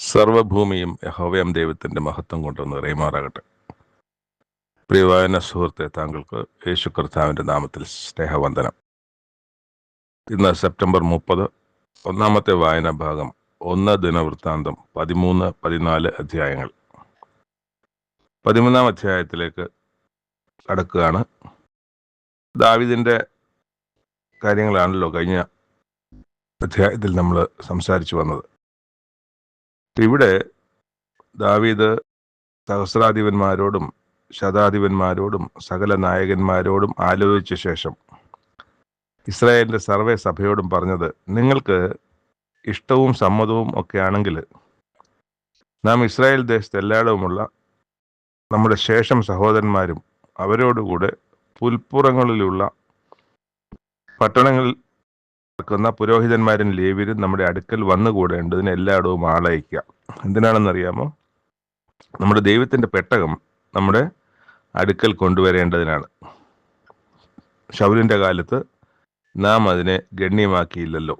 സർവഭൂമിയും യഹോവയാം ദൈവത്തിന്റെ മഹത്വം കൊണ്ട് നിറയുമാറാകട്ടെ. പ്രിയവായന സുഹൃത്തെ, താങ്കൾക്ക് യേശു കർത്താവിന്റെ നാമത്തിൽ സ്നേഹവന്ദനം. ഇന്ന് സെപ്റ്റംബർ 30, ഒന്നാമത്തെ വായനാ ഭാഗം 1 ദിനവൃത്താന്തം 13-14 അധ്യായങ്ങൾ. 13-ാം അധ്യായത്തിലേക്ക് കടക്കുകയാണ്. ദാവീദിന്റെ കാര്യങ്ങളാണല്ലോ കഴിഞ്ഞ അധ്യായത്തിൽ നമ്മൾ സംസാരിച്ചു വന്നത്. ഇവിടെ ദാവീദ് സഹസ്രാധിപന്മാരോടും ശതാധിപന്മാരോടും സകല നായകന്മാരോടും ആലോചിച്ച ശേഷം ഇസ്രായേലിന്റെ സർവ്വ സഭയോടും പറഞ്ഞത്, നിങ്ങൾക്ക് ഇഷ്ടവും സമ്മതവും ഒക്കെ ആണെങ്കിൽ നാം ഇസ്രായേൽ ദേശത്ത് എല്ലായിടവുമുള്ള നമ്മുടെ ശേഷം സഹോദരന്മാരും അവരോടുകൂടെ പുൽപ്പുറങ്ങളിലുള്ള പട്ടണങ്ങളിൽ ക്കുന്ന പുരോഹിതന്മാരും ലേവ്യരും നമ്മുടെ അടുക്കൽ വന്നുകൂടേണ്ടതിന് എല്ലായിടവും ആളയക്കുക. എന്തിനാണെന്നറിയാമോ? നമ്മുടെ ദൈവത്തിന്റെ പെട്ടകം നമ്മുടെ അടുക്കൽ കൊണ്ടുവരേണ്ടതിനാണ്. ശൗലിന്റെ കാലത്ത് നാം അതിനെ ഗണ്യമാക്കിയില്ലല്ലോ.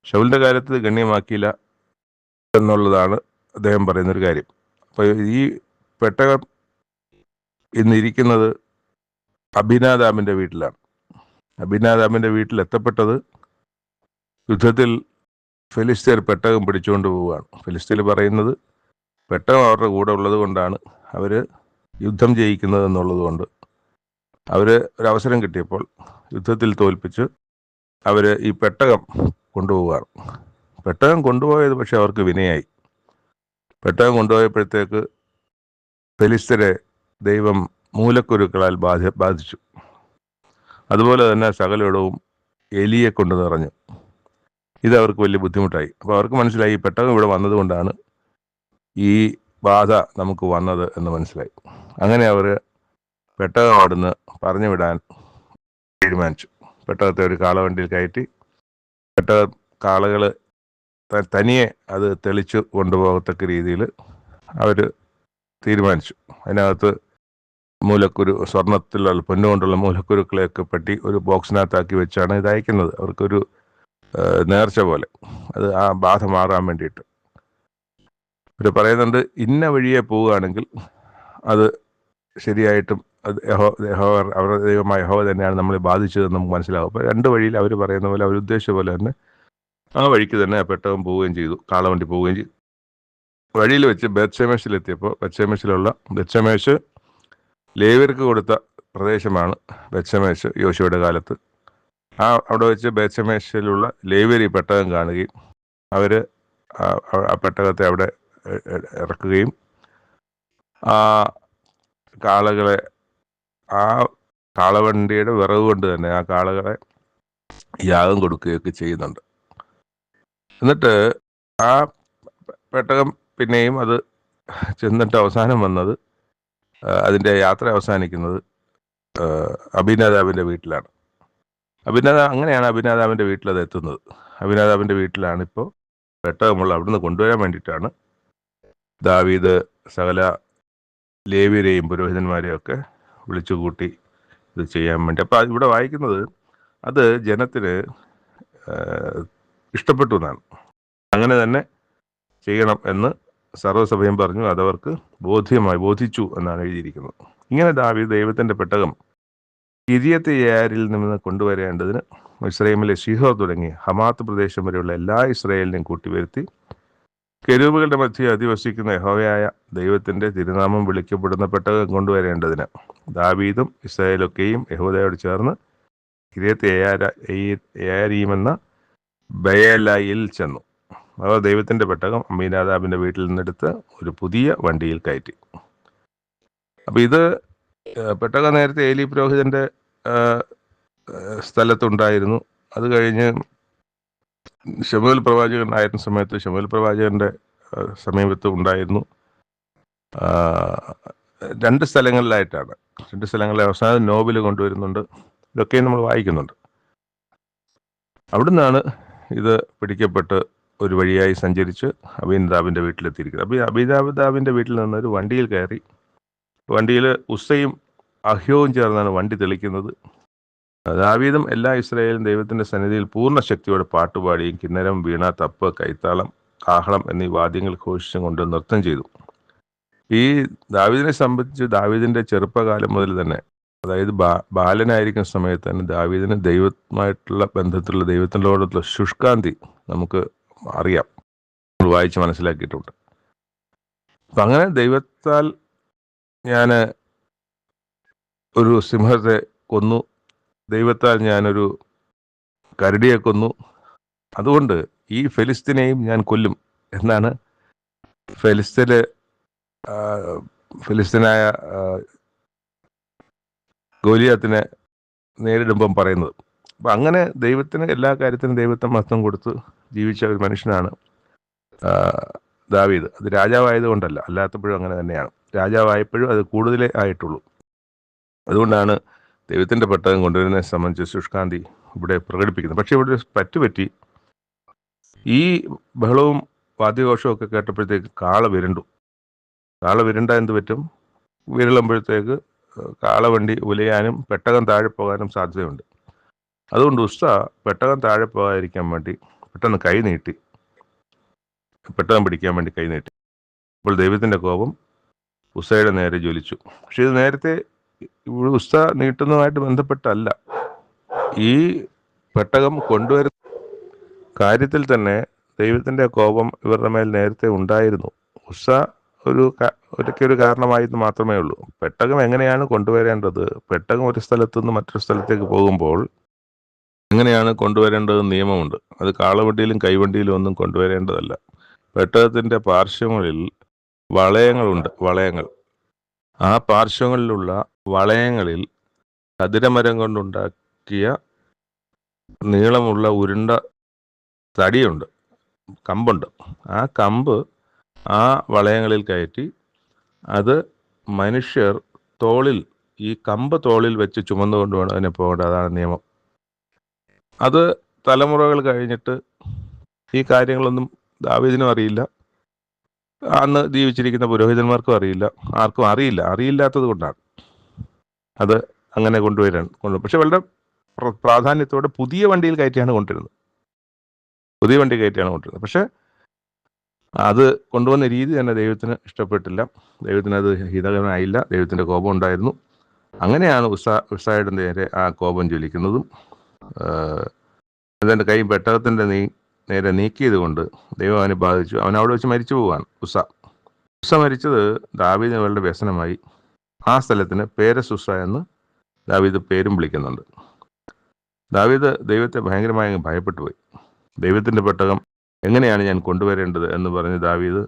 ശൗലിന്റെ കാലത്ത് ഗണ്യമാക്കിയില്ല എന്നുള്ളതാണ് അദ്ദേഹം പറയുന്നൊരു കാര്യം. അപ്പൊ ഈ പെട്ടകം ഇന്നിരിക്കുന്നത് അബിനാദാബിന്റെ വീട്ടിലാണ്. അബിനാദാബിന്റെ വീട്ടിൽ എത്തപ്പെട്ടത് യുദ്ധത്തിൽ ഫെലിസ്ത്യർ പെട്ടകം പിടിച്ചുകൊണ്ട് പോവുകയാണ്. ഫെലിസ്ത്യർ പറയുന്നത് പെട്ടകം അവരുടെ കൂടെ ഉള്ളത് കൊണ്ടാണ് അവർ യുദ്ധം ജയിക്കുന്നത് എന്നുള്ളത് കൊണ്ട് അവർ ഒരവസരം കിട്ടിയപ്പോൾ യുദ്ധത്തിൽ തോൽപ്പിച്ച് അവർ ഈ പെട്ടകം കൊണ്ടുപോവുകയാണ്. പെട്ടകം കൊണ്ടുപോയത് പക്ഷെ അവർക്ക് വിനയായി. പെട്ടകം കൊണ്ടുപോയപ്പോഴത്തേക്ക് ഫെലിസ്ത്യരെ ദൈവം മൂലക്കുരുക്കളാൽ ബാധിച്ചു. അതുപോലെ തന്നെ സകലയിടവും എലിയെ കൊണ്ട് നിറഞ്ഞു. ഇത് അവർക്ക് വലിയ ബുദ്ധിമുട്ടായി. അപ്പോൾ അവർക്ക് മനസ്സിലായി ഈ പെട്ടകം ഇവിടെ വന്നതുകൊണ്ടാണ് ഈ ബാധ നമുക്ക് വന്നത് എന്ന് മനസ്സിലായി. അങ്ങനെ അവർ പെട്ടകം അവിടുന്ന് പറഞ്ഞു വിടാൻ തീരുമാനിച്ചു. പെട്ടകത്തെ ഒരു കാളവണ്ടിയിൽ കയറ്റി കാളകൾ തനിയെ അത് തെളിച്ചു കൊണ്ടുപോകത്തക്ക രീതിയിൽ അവർ തീരുമാനിച്ചു. അതിനകത്ത് മൂലക്കുരു, സ്വർണത്തിലുള്ള പൊന്നുകൊണ്ടുള്ള മൂലക്കുരുക്കളെയൊക്കെ പെട്ടി ഒരു ബോക്സിനകത്താക്കി വെച്ചാണ് ഇത് അയക്കുന്നത്. അവർക്കൊരു നേർച്ച പോലെ, അത് ആ ബാധ മാറാൻ വേണ്ടിയിട്ട്. ഇവർ പറയുന്നുണ്ട്, ഇന്ന വഴിയെ പോവുകയാണെങ്കിൽ അത് ശരിയായിട്ടും അത് അവരുടെ ദൈവമായ യഹോവ തന്നെയാണ് നമ്മളെ ബാധിച്ചതെന്ന് നമുക്ക് മനസ്സിലാവും. അപ്പോൾ രണ്ട് വഴിയിൽ അവർ പറയുന്ന പോലെ, അവരുദ്ദേശിച്ച പോലെ തന്നെ ആ വഴിക്ക് തന്നെ ആ പെട്ടകം പോവുകയും ചെയ്തു. കാളവണ്ടി പോവുകയും ചെയ്തു. വഴിയിൽ വെച്ച് ബേത്ത്ശേമെശിലെത്തിയപ്പോൾ ബേത്ത്ശേമെശ് ലേവ്യർക്ക് കൊടുത്ത പ്രദേശമാണ്. ബേത്ത്ശേമെശ് യോശുവയുടെ കാലത്ത് അവിടെ വെച്ച് ബേത്ത്ശേമെശിലുള്ള ലേവ്യർ ഈ പെട്ടകം കാണുകയും അവർ ആ പെട്ടകത്തെ അവിടെ ഇറക്കുകയും ആ കാളകളെ, ആ കാളവണ്ടിയുടെ വിറവ് കൊണ്ട് തന്നെ ആ കാളകളെ യാഗം കൊടുക്കുകയൊക്കെ ചെയ്യുന്നുണ്ട്. എന്നിട്ട് ആ പെട്ടകം പിന്നെയും അത് ചെന്നിട്ട് അവസാനം വന്നത്, അതിൻ്റെ യാത്ര അവസാനിക്കുന്നത് അബിനാദാബിൻ്റെ വീട്ടിലാണ്. അങ്ങനെയാണ് അബിനാദാബിൻ്റെ വീട്ടിൽ അത് എത്തുന്നത്. അബിനാദാബിൻ്റെ വീട്ടിലാണ് ഇപ്പോൾ പെട്ടകമുള്ള. അവിടുന്ന് കൊണ്ടുവരാൻ വേണ്ടിയിട്ടാണ് ദാവീദ് സകല ലേവ്യരെയും പുരോഹിതന്മാരെയും ഒക്കെ വിളിച്ചു കൂട്ടി ഇത് ചെയ്യാൻ വേണ്ടി. അപ്പോൾ ഇവിടെ വായിക്കുന്നത് അത് ജനത്തിന് ഇഷ്ടപ്പെട്ടു എന്നാണ്. അങ്ങനെ തന്നെ ചെയ്യണം എന്ന് സർവ്വസഭയും പറഞ്ഞു. അതവർക്ക് ബോധിച്ചു എന്നാണ് എഴുതിയിരിക്കുന്നത്. ഇങ്ങനെ ദാവീദ് ദൈവത്തിന്റെ പെട്ടകം കിര്യത്ത്യെയാരിൽ നിന്ന് കൊണ്ടുവരേണ്ടതിന് മിസ്രയീമിലെ ശീഹോർ തുടങ്ങി ഹമാത്ത് പ്രദേശം വരെയുള്ള എല്ലാ ഇസ്രായേലിനെയും കൂട്ടിവരുത്തി കെരൂബുകളുടെ മധ്യേ അധിവസിക്കുന്ന യഹോവയായ ദൈവത്തിന്റെ തിരുനാമം വിളിക്കപ്പെടുന്ന പെട്ടകം കൊണ്ടുവരേണ്ടതിന് ദാവീദും ഇസ്രായേലൊക്കെയും യഹോവയോട് ചേർന്ന് കിര്യത്ത്യെയാരീമെന്ന ബയലയിൽ ചെന്നു. അവർ ദൈവത്തിന്റെ പെട്ടകം അബീനാദാബിന്റെ വീട്ടിൽ നിന്നെടുത്ത് ഒരു പുതിയ വണ്ടിയിൽ കയറ്റി. അപ്പൊ ഇത് പെട്ടകം നേരത്തെ ഏലി പുരോഹിതന്റെ സ്ഥലത്തുണ്ടായിരുന്നു. അത് കഴിഞ്ഞ് ശമൂവേൽ പ്രവാചകനായിരുന്ന സമയത്ത് ശമൂവേൽ പ്രവാചകന്റെ സമീപത്ത് ഉണ്ടായിരുന്നു. 2 സ്ഥലങ്ങളിലായിട്ടാണ്. 2 സ്ഥലങ്ങളിൽ അവസാനം നോബിൽ കൊണ്ടുവരുന്നുണ്ട്. ഇതൊക്കെയും നമ്മൾ വായിക്കുന്നുണ്ട്. അവിടുന്നാണ് ഇത് പിടിക്കപ്പെട്ട് ഒരു വഴിയായി സഞ്ചരിച്ച് അബീനാദാബിന്റെ വീട്ടിലെത്തിയിരിക്കുന്നത്. അബീനാദാബിന്റെ വീട്ടിൽ നിന്നൊരു വണ്ടിയിൽ കയറി. വണ്ടിയിൽ ഉസ്സയും അഹ്യോവും ചേർന്നാണ് വണ്ടി തെളിക്കുന്നത്. ദാവീദും എല്ലാ ഇസ്രായേലും ദൈവത്തിന്റെ സന്നിധിയിൽ പൂർണ്ണ ശക്തിയോടെ പാട്ടുപാടിയും കിന്നരം, വീണ, തപ്പ്, കൈത്താളം കാഹളം എന്നീ വാദ്യങ്ങൾ ഘോഷിച്ചും കൊണ്ട് നൃത്തം ചെയ്തു. ഈ ദാവീദിനെ സംബന്ധിച്ച് ദാവീദിന്റെ ചെറുപ്പകാലം മുതൽ തന്നെ, അതായത് ബാലനായിരിക്കുന്ന സമയത്ത് തന്നെ ദാവീദിന് ദൈവമായിട്ടുള്ള ബന്ധത്തിലുള്ള ദൈവത്തിനോടുള്ള ശുഷ്കാന്തി നമുക്ക് അറിയാം, നമ്മൾ വായിച്ച് മനസ്സിലാക്കിയിട്ടുണ്ട്. അപ്പം അങ്ങനെ ദൈവത്താൽ ഞാൻ ഒരു സിംഹത്തെ കൊന്നു, ദൈവത്താൽ ഞാനൊരു കരടിയെ കൊന്നു, അതുകൊണ്ട് ഈ ഫെലിസ്തീനെയും ഞാൻ കൊല്ലും എന്നാണ് ഫെലിസ്തീനായ ഗോലിയാത്തിനെ നേരിടുമ്പം പറയുന്നത്. അപ്പം അങ്ങനെ ദൈവത്തിന് എല്ലാ കാര്യത്തിനും ദൈവത്തെ മഹത്വം കൊടുത്ത് ജീവിച്ച ഒരു മനുഷ്യനാണ് ദാവീദ്. അത് രാജാവായതുകൊണ്ടല്ല, അല്ലാത്തപ്പോഴും അങ്ങനെ തന്നെയാണ്. രാജാവായപ്പോഴും അത് കൂടുതലേ ആയിട്ടുള്ളൂ. അതുകൊണ്ടാണ് ദൈവത്തിൻ്റെ പെട്ടകം കൊണ്ടുവരുന്നതിനെ സംബന്ധിച്ച് ശുഷ്കാന്തി ഇവിടെ പ്രകടിപ്പിക്കുന്നത്. പക്ഷെ ഇവിടെ പറ്റുപറ്റി, ഈ ബഹളവും വാദ്യഘോഷവും ഒക്കെ കേട്ടപ്പോഴത്തേക്ക് കാള വിരണ്ടു. കാള വിരണ്ട എന്ത് പറ്റും? വിരളുമ്പോഴത്തേക്ക് കാളവണ്ടി ഉലയാനും പെട്ടകം താഴെ പോകാനും സാധ്യതയുണ്ട്. അതുകൊണ്ട് ഉസ്സ പെട്ടകം താഴെ പോകാതിരിക്കാൻ വേണ്ടി പെട്ടെന്ന് കൈ നീട്ടി, പെട്ടകം പിടിക്കാൻ വേണ്ടി കൈ നീട്ടി. അപ്പോൾ ദൈവത്തിൻ്റെ കോപം ഉസ്സയുടെ നേരെ ജ്വലിച്ചു. പക്ഷെ ഇത് നേരത്തെ ഉസ്സ നീട്ടുന്നതുമായിട്ട് ബന്ധപ്പെട്ടല്ല. ഈ പെട്ടകം കൊണ്ടുവരുന്ന കാര്യത്തിൽ തന്നെ ദൈവത്തിൻ്റെ കോപം ഇവരുടെ മേൽ നേരത്തെ ഉണ്ടായിരുന്നു. ഉസ്സ ഒരു കാരണമായിരുന്നു മാത്രമേ ഉള്ളൂ. പെട്ടകം എങ്ങനെയാണ് കൊണ്ടുവരേണ്ടത്, പെട്ടകം ഒരു സ്ഥലത്തു നിന്ന് മറ്റൊരു സ്ഥലത്തേക്ക് പോകുമ്പോൾ എങ്ങനെയാണ് കൊണ്ടുവരേണ്ടത് നിയമമുണ്ട്. അത് കാളവണ്ടിയിലും കൈവണ്ടിയിലും ഒന്നും കൊണ്ടുവരേണ്ടതല്ല. പെട്ടകത്തിൻ്റെ പാർശ്വങ്ങളിൽ വളയങ്ങളുണ്ട്, വളയങ്ങൾ. ആ പാർശ്വങ്ങളിലുള്ള വളയങ്ങളിൽ ചതുരമരം കൊണ്ടുണ്ടാക്കിയ നീളമുള്ള ഉരുണ്ട തടിയുണ്ട്, കമ്പുണ്ട്. ആ കമ്പ് ആ വളയങ്ങളിൽ കയറ്റി അത് മനുഷ്യർ ഈ കമ്പ് തോളിൽ വെച്ച് ചുമന്നുകൊണ്ട് വേണം അതിനെ പോകേണ്ടത്. അതാണ് നിയമം. അത് തലമുറകൾ കഴിഞ്ഞിട്ട് ഈ കാര്യങ്ങളൊന്നും ദാവീദിനും അറിയില്ല, അന്ന് ജീവിച്ചിരിക്കുന്ന പുരോഹിതന്മാർക്കും അറിയില്ല, ആർക്കും അറിയില്ലാത്തത് കൊണ്ടാണ് അത് അങ്ങനെ പക്ഷെ വളരെ പ്രാധാന്യത്തോടെ പുതിയ വണ്ടിയിൽ കയറ്റിയാണ് കൊണ്ടുവരുന്നത്. പക്ഷെ അത് കൊണ്ടുവന്ന രീതി തന്നെ ദൈവത്തിന് ഇഷ്ടപ്പെട്ടില്ല, ദൈവത്തിന് അത് ഹിതകരമായില്ല, ദൈവത്തിൻ്റെ കോപം ഉണ്ടായിരുന്നു. അങ്ങനെയാണ് ഉസ്സായുടെ നേരെ ആ കോപം ജ്വലിക്കുന്നതും. അതിൻ്റെ കൈ പെട്ടകത്തിൻ്റെ നേരെ നീക്കിയത് കൊണ്ട് ദൈവം അവനെ ബാധിച്ചു. അവൻ അവിടെ വെച്ച് മരിച്ചു പോവുകയാണ്. ഉസ്സ മരിച്ചത് ദാവീദിന് വളരെ വ്യസനമായി. ആ സ്ഥലത്തിന് പേരസുസ്സ എന്ന് ദാവീദ് പേരും വിളിക്കുന്നുണ്ട്. ദാവീദ് ദൈവത്തെ ഭയങ്കരമായി ഭയപ്പെട്ടു പോയി. ദൈവത്തിൻ്റെ പെട്ടകം എങ്ങനെയാണ് ഞാൻ കൊണ്ടുവരേണ്ടത് എന്ന് പറഞ്ഞ് ദാവീദ്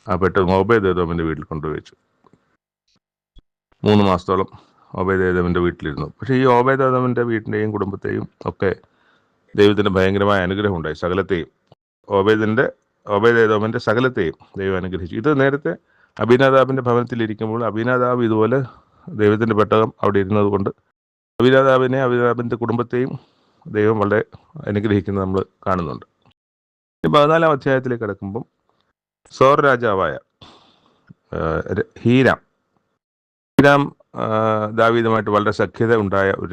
ആ പെട്ടകം ഓബേദ്ഏദോമിൻ്റെ വീട്ടിൽ കൊണ്ടുവച്ചു. 3 മാസത്തോളം ഓബേദ്ഏദോമിൻ്റെ വീട്ടിലിരുന്നു. പക്ഷേ ഈ ഓബേദ്ഏദോമിൻ്റെ വീട്ടിൻ്റെയും കുടുംബത്തെയും ഒക്കെ ദൈവത്തിൻ്റെ ഭയങ്കരമായ അനുഗ്രഹം ഉണ്ടായി. സകലത്തെയും ഓബേദ്ഏദോമിൻ്റെ സകലത്തെയും ദൈവം അനുഗ്രഹിച്ചു. ഇത് നേരത്തെ അബീനാദാബിൻ്റെ ഭവനത്തിലിരിക്കുമ്പോൾ അബീനാദാബ് ഇതുപോലെ ദൈവത്തിൻ്റെ പെട്ടകം അവിടെ ഇരുന്നത് കൊണ്ട് അബീനാദാബിൻ്റെ കുടുംബത്തെയും ദൈവം വളരെ അനുഗ്രഹിക്കുന്നത് നമ്മൾ കാണുന്നുണ്ട്. 14-ാം അധ്യായത്തിലേക്ക് കിടക്കുമ്പം സോർ രാജാവായ ഹീരാം ദാവീദുമായിട്ട് വളരെ സഖ്യത ഉണ്ടായ ഒരു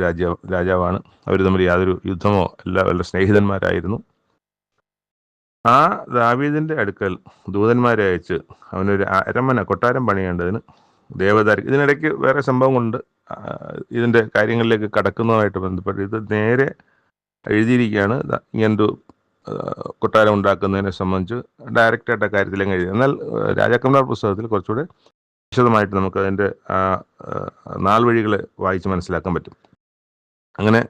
രാജാവാണ്. അവർ തമ്മിൽ യാതൊരു യുദ്ധമോ വളരെ സ്നേഹിതന്മാരായിരുന്നു. ആ ദാവീദിൻ്റെ അടുക്കൽ ദൂതന്മാരെ അയച്ച് അവനൊരു കൊട്ടാരം പണിയേണ്ടതിന് ദേവദാരി. ഇതിനിടയ്ക്ക് വേറെ സംഭവങ്ങളുണ്ട്, ഇതിൻ്റെ കാര്യങ്ങളിലേക്ക് കടക്കുന്നതുമായിട്ട് ബന്ധപ്പെട്ട് ഇത് നേരെ എഴുതിയിരിക്കുകയാണ്. ഇങ്ങനൊരു കൊട്ടാരം ഉണ്ടാക്കുന്നതിനെ സംബന്ധിച്ച് ഡയറക്റ്റായിട്ട് ആ കാര്യത്തിലേക്ക് എഴുതി. എന്നാൽ രാജാക്കന്മാർ പുസ്തകത്തിൽ കുറച്ചുകൂടെ വിശദമായിട്ട് നമുക്ക് അതിൻ്റെ നാൾ വഴികൾ വായിച്ച് മനസ്സിലാക്കാൻ പറ്റും. അങ്ങനെ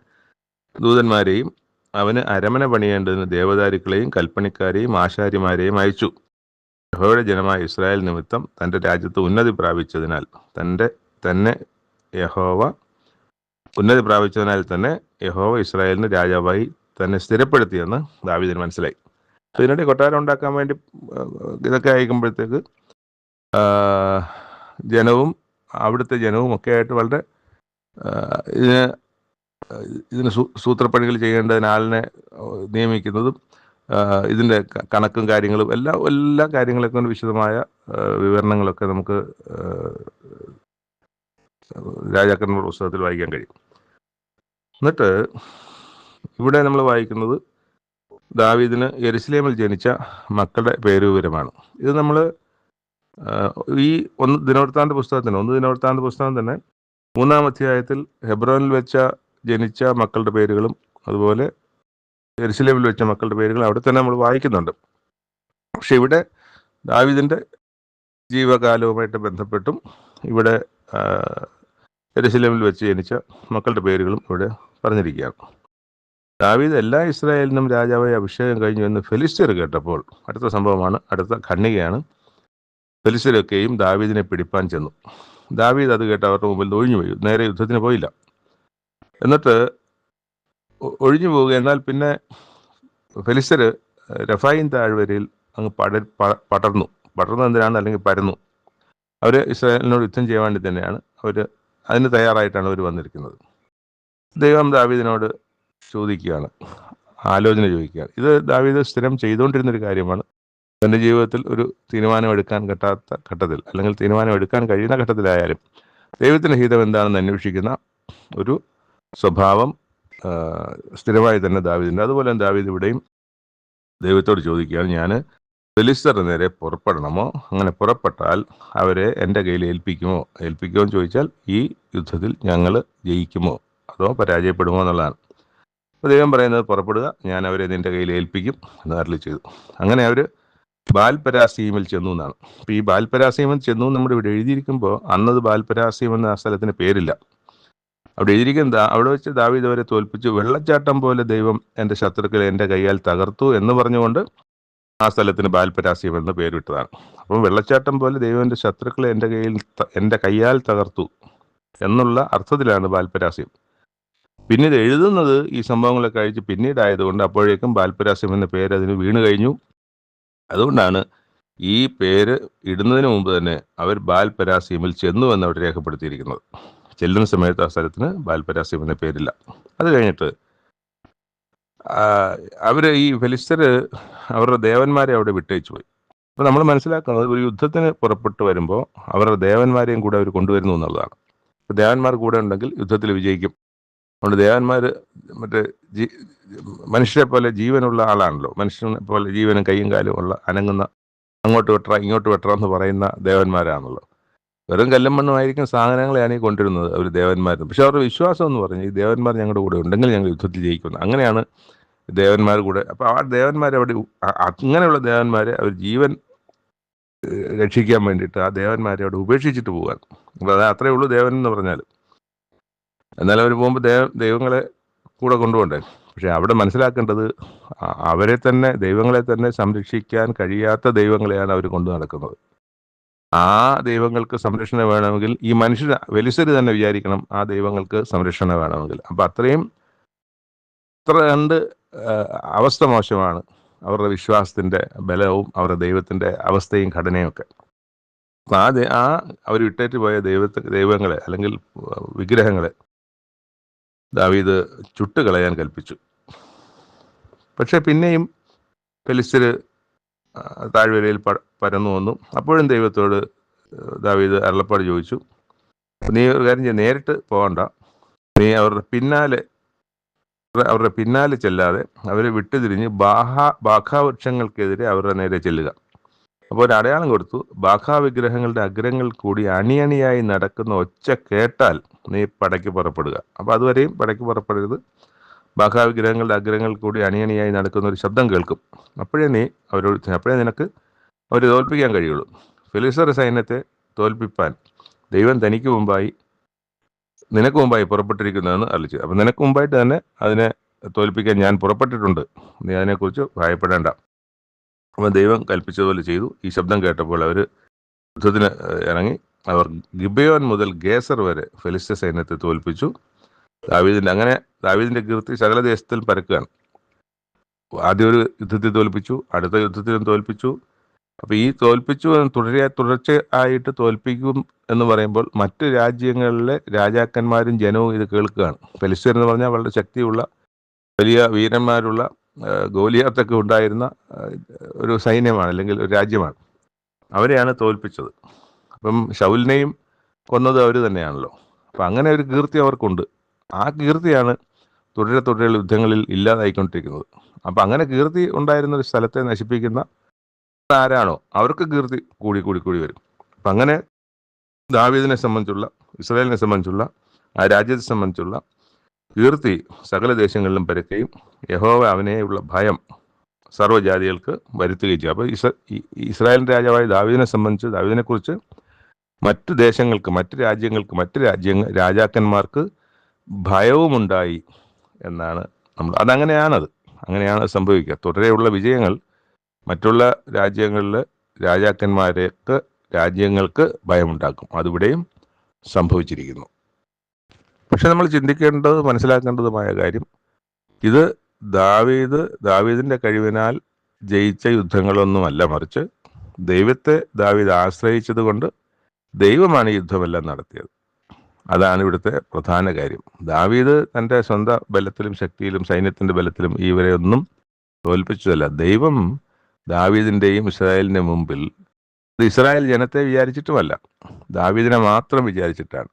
ദൂതന്മാരെയും അവന് അരമന പണിയേണ്ടതിന് ദേവദാരുക്കളെയും കൽപ്പണിക്കാരെയും ആശാരിമാരെയും അയച്ചു. യഹോവയുടെ ജനമായ ഇസ്രായേൽ നിമിത്തം തൻ്റെ രാജ്യത്ത് ഉന്നതി പ്രാപിച്ചതിനാൽ തന്നെ യഹോവ ഇസ്രായേലിന് രാജാവായി തന്നെ സ്ഥിരപ്പെടുത്തിയെന്ന് ദാവീദിന് മനസ്സിലായി. ഇതിനിടെ കൊട്ടാരം ഉണ്ടാക്കാൻ വേണ്ടി ഇതൊക്കെ അയക്കുമ്പോഴത്തേക്ക് അവിടുത്തെ ജനവും ഒക്കെ ആയിട്ട് വളരെ ഇതിന് സൂത്രപ്പണികൾ ചെയ്യേണ്ടതിന് ആളിനെ നിയമിക്കുന്നതും ഇതിൻ്റെ കണക്കും കാര്യങ്ങളും എല്ലാ കാര്യങ്ങളെക്കൊണ്ട് വിശദമായ വിവരണങ്ങളൊക്കെ നമുക്ക് രാജാക്കന്മാർ പുസ്തകത്തിൽ വായിക്കാൻ കഴിയും. എന്നിട്ട് ഇവിടെ നമ്മൾ വായിക്കുന്നത് ദാവീദിന് യെരുശലേമിൽ ജനിച്ച മക്കളുടെ പേരുവിവരമാണ്. ഇത് നമ്മൾ ഈ ഒന്ന് ദിനവൃത്താന്ത പുസ്തകം തന്നെ 3-ാം അധ്യായത്തിൽ ഹെബ്രോനിൽ വെച്ച ജനിച്ച മക്കളുടെ പേരുകളും അതുപോലെ യെരുശലേമിൽ വെച്ച മക്കളുടെ പേരുകളും അവിടെ തന്നെ നമ്മൾ വായിക്കുന്നുണ്ട്. പക്ഷെ ഇവിടെ ദാവീദിന്റെ ജീവകാലവുമായിട്ട് ബന്ധപ്പെട്ടും ഇവിടെ യെരുശലേമിൽ വെച്ച് ജനിച്ച മക്കളുടെ പേരുകളും ഇവിടെ പറഞ്ഞിരിക്കുകയാണ്. ദാവീദ് എല്ലാ ഇസ്രായേലിനും രാജാവായി അഭിഷേകം കഴിഞ്ഞു എന്ന് ഫെലിസ്ത്യർ കേട്ടപ്പോൾ, അടുത്ത സംഭവമാണ്, അടുത്ത ഖണ്ഡികയാണ്, ഫെലിസ്ത്യരൊക്കെയും ദാവീദിനെ പിടിപ്പാൻ ചെന്നു. ദാവീദ് അത് കേട്ട് അവരുടെ മുമ്പിൽ ഒഴിഞ്ഞുപോയി, നേരെ യുദ്ധത്തിന് പോയില്ല. എന്നിട്ട് ഒഴിഞ്ഞു പോവുക. എന്നാൽ പിന്നെ ഫെലിസ്ത്യർ രഫായിം താഴ്വരയിൽ അങ്ങ് പടർന്നു എന്തിനാണ്, അല്ലെങ്കിൽ പരന്നു. അവർ ഇസ്രായേലിനോട് യുദ്ധം ചെയ്യാൻ വേണ്ടി തന്നെയാണ് അതിന് തയ്യാറായിട്ടാണ് അവർ വന്നിരിക്കുന്നത്. ദൈവം ദാവീദിനോട് ആലോചന ചോദിക്കുകയാണ്. ഇത് ദാവീദ് സ്ഥിരം ചെയ്തുകൊണ്ടിരുന്നൊരു കാര്യമാണ്. തൻ്റെ ജീവിതത്തിൽ ഒരു തീരുമാനം എടുക്കാൻ പറ്റാത്ത ഘട്ടത്തിൽ, അല്ലെങ്കിൽ തീരുമാനം എടുക്കാൻ കഴിയുന്ന ഘട്ടത്തിലായാലും ദൈവത്തിൻ്റെ ഹിതം എന്താണെന്ന് അന്വേഷിക്കുന്ന ഒരു സ്വഭാവം സ്ഥിരമായി തന്നെ ദാവീദിൻ്റെ. അതുപോലെ ദാവീദ് ഇവിടെയും ദൈവത്തോട് ചോദിക്കുകയാണ്, ഞാൻ ഫെലിസ്ത്യരുടെ നേരെ പുറപ്പെടണമോ? അങ്ങനെ പുറപ്പെട്ടാൽ അവരെ എൻ്റെ കയ്യിൽ ഏൽപ്പിക്കുമോ എന്ന് ചോദിച്ചാൽ ഈ യുദ്ധത്തിൽ ഞങ്ങൾ ജയിക്കുമോ അതോ പരാജയപ്പെടുമോ എന്നുള്ളതാണ്. അപ്പോൾ ദൈവം പറയുന്നത്, പുറപ്പെടുക, ഞാൻ അവരെ നിൻ്റെ കയ്യിൽ ഏൽപ്പിക്കും എന്ന് അരുളി ചെയ്തു. അങ്ങനെ അവർ ബാൽപരാസീമിൽ ചെന്നു എന്നാണ്. അപ്പോൾ ഈ ബാൽപരാസീമിൽ ചെന്നു നമ്മുടെ ഇവിടെ എഴുതിയിരിക്കുമ്പോൾ അന്നത് ബാൽപരാസീം എന്ന ആ സ്ഥലത്തിന് പേരില്ല. അവിടെ എഴുതിയിരിക്കുന്നത്, അവിടെ വെച്ച് ദാവീദ് അവരെ തോൽപ്പിച്ചു, വെള്ളച്ചാട്ടം പോലെ ദൈവം എൻ്റെ ശത്രുക്കളെ എൻ്റെ കൈയാൽ തകർത്തു എന്ന് പറഞ്ഞുകൊണ്ട് ആ സ്ഥലത്തിന് ബാൽപരാസീം എന്ന് പേരിട്ടതാണ്. അപ്പം വെള്ളച്ചാട്ടം പോലെ ദൈവം എൻ്റെ ശത്രുക്കളെ എൻ്റെ കൈയാൽ തകർത്തു എന്നുള്ള അർത്ഥത്തിലാണ് ബാൽപരാസീം. പിന്നീട് എഴുതുന്നത് ഈ സംഭവങ്ങളൊക്കെ കഴിച്ച് പിന്നീടായതുകൊണ്ട് അപ്പോഴേക്കും ബാൽപരാസീം എന്ന പേര് അതിന് വീണ് കഴിഞ്ഞു. അതുകൊണ്ടാണ് ഈ പേര് ഇടുന്നതിന് മുമ്പ് തന്നെ അവർ ബാൽപരാസീമിൽ ചെന്നു എന്ന് അവിടെ രേഖപ്പെടുത്തിയിരിക്കുന്നത്. ചെല്ലുന്ന സമയത്ത് ആ സ്ഥലത്തിന് ബാൽപരാസീം എന്ന പേരില്ല. അത് കഴിഞ്ഞിട്ട് ഈ ഫെലിസ്ത്യർ അവരുടെ ദേവന്മാരെ അവിടെ വിട്ടയച്ചു പോയി. അപ്പോൾ നമ്മൾ മനസ്സിലാക്കുന്നത്, ഒരു യുദ്ധത്തിന് പുറപ്പെട്ടു വരുമ്പോൾ അവരുടെ ദേവന്മാരെയും കൂടെ അവർ കൊണ്ടുവരുന്നു എന്നുള്ളതാണ്. ദേവന്മാർ കൂടെ ഉണ്ടെങ്കിൽ യുദ്ധത്തിൽ വിജയിക്കും. അതുകൊണ്ട് ദേവന്മാർ മനുഷ്യരെ പോലെ ജീവനുള്ള ആളാണല്ലോ. മനുഷ്യനെ പോലെ ജീവനും കൈയും കാലും ഉള്ള, അനങ്ങുന്ന, അങ്ങോട്ട് വെട്ടറ ഇങ്ങോട്ട് വെട്ടറ എന്ന് പറയുന്ന ദേവന്മാരാണല്ലോ. വെറും കല്ലും മണ്ണുമായിരിക്കും സാധനങ്ങളെയാണ് ഈ കൊണ്ടിരുന്നത് അവർ ദേവന്മാരും. പക്ഷെ അവരുടെ വിശ്വാസം എന്ന് പറഞ്ഞാൽ ഈ ദേവന്മാർ ഞങ്ങളുടെ കൂടെ ഉണ്ടെങ്കിൽ ഞങ്ങൾ യുദ്ധത്തിൽ ജയിക്കുന്നു. അങ്ങനെയാണ് ദേവന്മാർ കൂടെ. അപ്പോൾ ആ ദേവന്മാരവിടെ, അങ്ങനെയുള്ള ദേവന്മാരെ അവർ ജീവൻ രക്ഷിക്കാൻ വേണ്ടിയിട്ട് ആ ദേവന്മാരെ അവിടെ ഉപേക്ഷിച്ചിട്ട് പോകാൻ. അപ്പോൾ അത് അത്രയേ ഉള്ളൂ ദേവൻ എന്ന് പറഞ്ഞാൽ. എന്നാൽ അവർ പോകുമ്പോൾ ദൈവങ്ങളെ കൂടെ കൊണ്ടുപോകണ്ടേ. പക്ഷെ അവിടെ മനസ്സിലാക്കേണ്ടത്, ദൈവങ്ങളെ തന്നെ സംരക്ഷിക്കാൻ കഴിയാത്ത ദൈവങ്ങളെയാണ് അവർ കൊണ്ടു നടക്കുന്നത്. ആ ദൈവങ്ങൾക്ക് സംരക്ഷണ വേണമെങ്കിൽ ഈ ഫെലിസ്ത്യർ തന്നെ വിചാരിക്കണം ആ ദൈവങ്ങൾക്ക് സംരക്ഷണ വേണമെങ്കിൽ. അപ്പം അത്ര കണ്ട് അവസ്ഥ മോശമാണ് അവരുടെ വിശ്വാസത്തിൻ്റെ ബലവും അവരുടെ ദൈവത്തിൻ്റെ അവസ്ഥയും ഘടനയും ഒക്കെ. അപ്പം അവർ വിട്ടേറ്റ് പോയ ദൈവങ്ങളെ അല്ലെങ്കിൽ വിഗ്രഹങ്ങളെ ദാവീദ് ചുട്ടുകളയാൻ കൽപ്പിച്ചു. പക്ഷെ പിന്നെയും ഫെലിസ്ത്യർ താഴ്വരയിൽ പരന്നു വന്നു. അപ്പോഴും ദൈവത്തോട് ദാവീദ് അരുളപ്പാട് ചോദിച്ചു, നീ ഒരു കാര്യം ചെയ്യ, നേരിട്ട് പോകണ്ട, നീ അവരുടെ പിന്നാലെ ചെല്ലാതെ അവരെ വിട്ടുതിരിഞ്ഞ് ബാഖാവൃക്ഷങ്ങൾക്കെതിരെ അവരുടെ നേരെ ചെല്ലുക. അപ്പോൾ ഒരു അടയാളം കൊടുത്തു, ബാഖാവിഗ്രഹങ്ങളുടെ അഗ്രങ്ങൾ കൂടി അണിയണിയായി നടക്കുന്ന ഒച്ച കേട്ടാൽ നീ പടയ്ക്ക് പുറപ്പെടുക. അപ്പോൾ അതുവരെയും പടയ്ക്ക് പുറപ്പെടരുത്. ബാഖാവിഗ്രഹങ്ങളുടെ അഗ്രങ്ങൾ കൂടി അണിയണിയായി നടക്കുന്ന ഒരു ശബ്ദം കേൾക്കും. അപ്പോഴേ നിനക്ക് അവരെ തോൽപ്പിക്കാൻ കഴിയുള്ളൂ. ഫെലിസ്ത്യർ സൈന്യത്തെ തോൽപ്പിപ്പാൻ ദൈവം നിനക്ക് മുമ്പായി പുറപ്പെട്ടിരിക്കുന്നതെന്ന് അറിയിച്ചു. അപ്പം നിനക്ക് മുമ്പായിട്ട് തന്നെ അതിനെ തോൽപ്പിക്കാൻ ഞാൻ പുറപ്പെട്ടിട്ടുണ്ട്, നീ അതിനെക്കുറിച്ച് ഭയപ്പെടേണ്ട. അപ്പം ദൈവം കൽപ്പിച്ചതുപോലെ ചെയ്തു. ഈ ശബ്ദം കേട്ടപ്പോൾ അവർ യുദ്ധത്തിന് ഇറങ്ങി. അവർ ഗിബയോൻ മുതൽ ഗേസർ വരെ ഫെലിസ്ത്യ സൈന്യത്തെ തോൽപ്പിച്ചു. ദാവീദിന്റെ കീർത്തി സകല ദേശത്തിൽ പരക്കുകയാണ്. ആദ്യം ഒരു യുദ്ധത്തിൽ തോൽപ്പിച്ചു, അടുത്ത യുദ്ധത്തിലും തോൽപ്പിച്ചു. അപ്പോൾ ഈ തുടർച്ചയായിട്ട് തോൽപ്പിക്കും എന്ന് പറയുമ്പോൾ മറ്റ് രാജ്യങ്ങളിലെ രാജാക്കന്മാരും ജനവും ഇത് കേൾക്കുകയാണ്. ഫെലിസ്ത്യർ എന്ന് പറഞ്ഞാൽ വളരെ ശക്തിയുള്ള, വലിയ വീരന്മാരുള്ള, ഗോലിയാത്തൊക്കെ ഉണ്ടായിരുന്ന ഒരു സൈന്യമാണ്, അല്ലെങ്കിൽ ഒരു രാജ്യമാണ്. അവരെയാണ് തോൽപ്പിച്ചത്. അപ്പം ശൗലിനെയും കൊന്നത് അവർ തന്നെയാണല്ലോ. അപ്പം അങ്ങനെ ഒരു കീർത്തി അവർക്കുണ്ട്. ആ കീർത്തിയാണ് തുടരെ യുദ്ധങ്ങളിൽ ഇല്ലാതായിക്കൊണ്ടിരിക്കുന്നത്. അപ്പം അങ്ങനെ കീർത്തി ഉണ്ടായിരുന്ന ഒരു സ്ഥലത്തെ നശിപ്പിക്കുന്ന ആരാണോ അവർക്ക് കീർത്തി കൂടി വരും. അപ്പം അങ്ങനെ ദാവീദിനെ സംബന്ധിച്ചുള്ള, ഇസ്രായേലിനെ സംബന്ധിച്ചുള്ള, ആ രാജ്യത്തെ സംബന്ധിച്ചുള്ള കീർത്തി സകല ദേശങ്ങളിലും പരക്കുകയും യഹോവ അവനെയുള്ള ഭയം സർവ്വജാതികൾക്ക് വരുത്തുകയും ചെയ്യും. അപ്പോൾ ഇസ്രായേലിൻ്റെ രാജാവായ ദാവീദിനെ കുറിച്ച് മറ്റു ദേശങ്ങൾക്ക്, മറ്റു രാജാക്കന്മാർക്ക് ഭയവുമുണ്ടായി എന്നാണ് അങ്ങനെയാണ് സംഭവിക്കുക. തുടരെയുള്ള വിജയങ്ങൾ മറ്റുള്ള രാജ്യങ്ങൾക്ക് ഭയമുണ്ടാക്കും. അതിവിടെയും സംഭവിച്ചിരിക്കുന്നു. പക്ഷെ നമ്മൾ മനസ്സിലാക്കേണ്ടതുമായ കാര്യം, ഇത് ദാവീദിന്റെ കഴിവിനാൽ ജയിച്ച യുദ്ധങ്ങളൊന്നുമല്ല, മറിച്ച് ദൈവത്തെ ദാവീദ് ആശ്രയിച്ചത് കൊണ്ട് ദൈവമാണ് ഈ യുദ്ധമെല്ലാം നടത്തിയത്. അതാണ് ഇവിടുത്തെ പ്രധാന കാര്യം. ദാവീദ് തൻ്റെ സ്വന്തം ബലത്തിലും ശക്തിയിലും സൈന്യത്തിൻ്റെ ബലത്തിലും ഇവരെ ഒന്നും തോൽപ്പിച്ചതല്ല. ദൈവം ദാവീദിൻ്റെയും ഇസ്രായേലിൻ്റെ മുമ്പിൽ ഇസ്രായേൽ ജനത്തെ വിചാരിച്ചിട്ടുമല്ല, ദാവീദിനെ മാത്രം വിചാരിച്ചിട്ടാണ്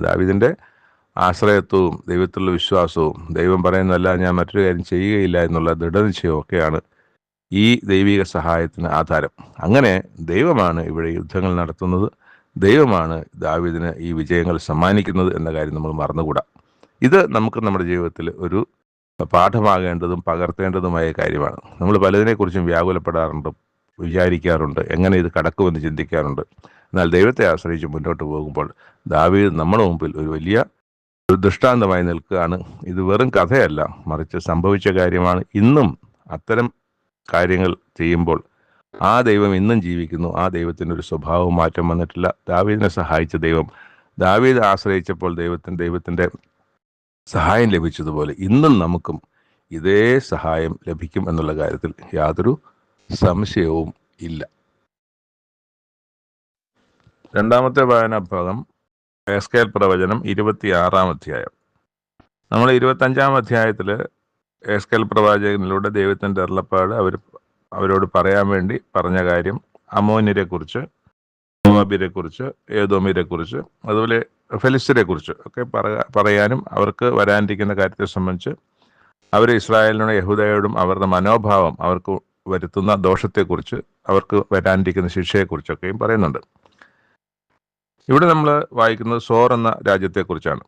ദാവീദിൻ്റെ ആശ്രയത്വവും ദൈവത്തിലുള്ള വിശ്വാസവും ദൈവം പറയുന്നതല്ല ഞാൻ മറ്റൊരു കാര്യം ചെയ്യുകയില്ല എന്നുള്ള ദൃഢനിശ്ചയവും ഒക്കെയാണ് ഈ ദൈവിക സഹായത്തിന് ആധാരം. അങ്ങനെ ദൈവമാണ് ഇവിടെ യുദ്ധങ്ങൾ നടത്തുന്നത്, ദൈവമാണ് ദാവീദിന് ഈ വിജയങ്ങൾ സമ്മാനിക്കുന്നത് എന്ന കാര്യം നമ്മൾ മറന്നുകൂടാ. ഇത് നമുക്ക് നമ്മുടെ ജീവിതത്തിൽ ഒരു പാഠമാകേണ്ടതും പകർത്തേണ്ടതുമായ കാര്യമാണ്. നമ്മൾ പലതിനെക്കുറിച്ചും വ്യാകുലപ്പെടാറുണ്ട്, വിചാരിക്കാറുണ്ട്, എങ്ങനെ ഇത് കടക്കുമെന്ന് ചിന്തിക്കാറുണ്ട്. എന്നാൽ ദൈവത്തെ ആശ്രയിച്ച് മുന്നോട്ട് പോകുമ്പോൾ ദാവീദ് നമ്മുടെ മുമ്പിൽ ഒരു വലിയ ദൃഷ്ടാന്തമായി നിൽക്കുകയാണ്. ഇത് വെറും കഥയല്ല, മറിച്ച് സംഭവിച്ച കാര്യമാണ്. ഇന്നും അത്തരം കാര്യങ്ങൾ ചെയ്യുമ്പോൾ ആ ദൈവം ഇന്നും ജീവിക്കുന്നു. ആ ദൈവത്തിന് ഒരു സ്വഭാവം മാറ്റം വന്നിട്ടില്ല. ദാവീദിനെ സഹായിച്ച ദൈവം, ദാവീദ് ആശ്രയിച്ചപ്പോൾ ദൈവത്തിൻ്റെ സഹായം ലഭിച്ചതുപോലെ ഇന്നും നമുക്കും ഇതേ സഹായം ലഭിക്കും എന്നുള്ള കാര്യത്തിൽ യാതൊരു സംശയവും ഇല്ല. രണ്ടാമത്തെ വായനാഭാഗം എസ്കേൽ പ്രവചനം 26-ാം അധ്യായം. നമ്മൾ 25-ാം അധ്യായത്തിൽ എസ്കേൽ പ്രവാചകനിലൂടെ ദൈവത്തിൻ്റെ അരുളപ്പാട് അവരോട് പറയാൻ വേണ്ടി പറഞ്ഞ കാര്യം അമ്മോന്യരെ കുറിച്ച്, മോവാബ്യരെ കുറിച്ച്, ഏദോമ്യരെ കുറിച്ച്, അതുപോലെ ഫെലിസ്ത്യരെ കുറിച്ച് ഒക്കെ പറയാനും അവർക്ക് വരാനിരിക്കുന്ന കാര്യത്തെ സംബന്ധിച്ച് അവർ ഇസ്രായേലിനോടും യഹൂദയോടും അവരുടെ മനോഭാവം, അവർക്ക് വരുത്തുന്ന ദോഷത്തെക്കുറിച്ച്, അവർക്ക് വരാനിരിക്കുന്ന ശിക്ഷയെക്കുറിച്ചൊക്കെയും പറയുന്നുണ്ട്. ഇവിടെ നമ്മൾ വായിക്കുന്നത് സോർ എന്ന രാജ്യത്തെക്കുറിച്ചാണ്.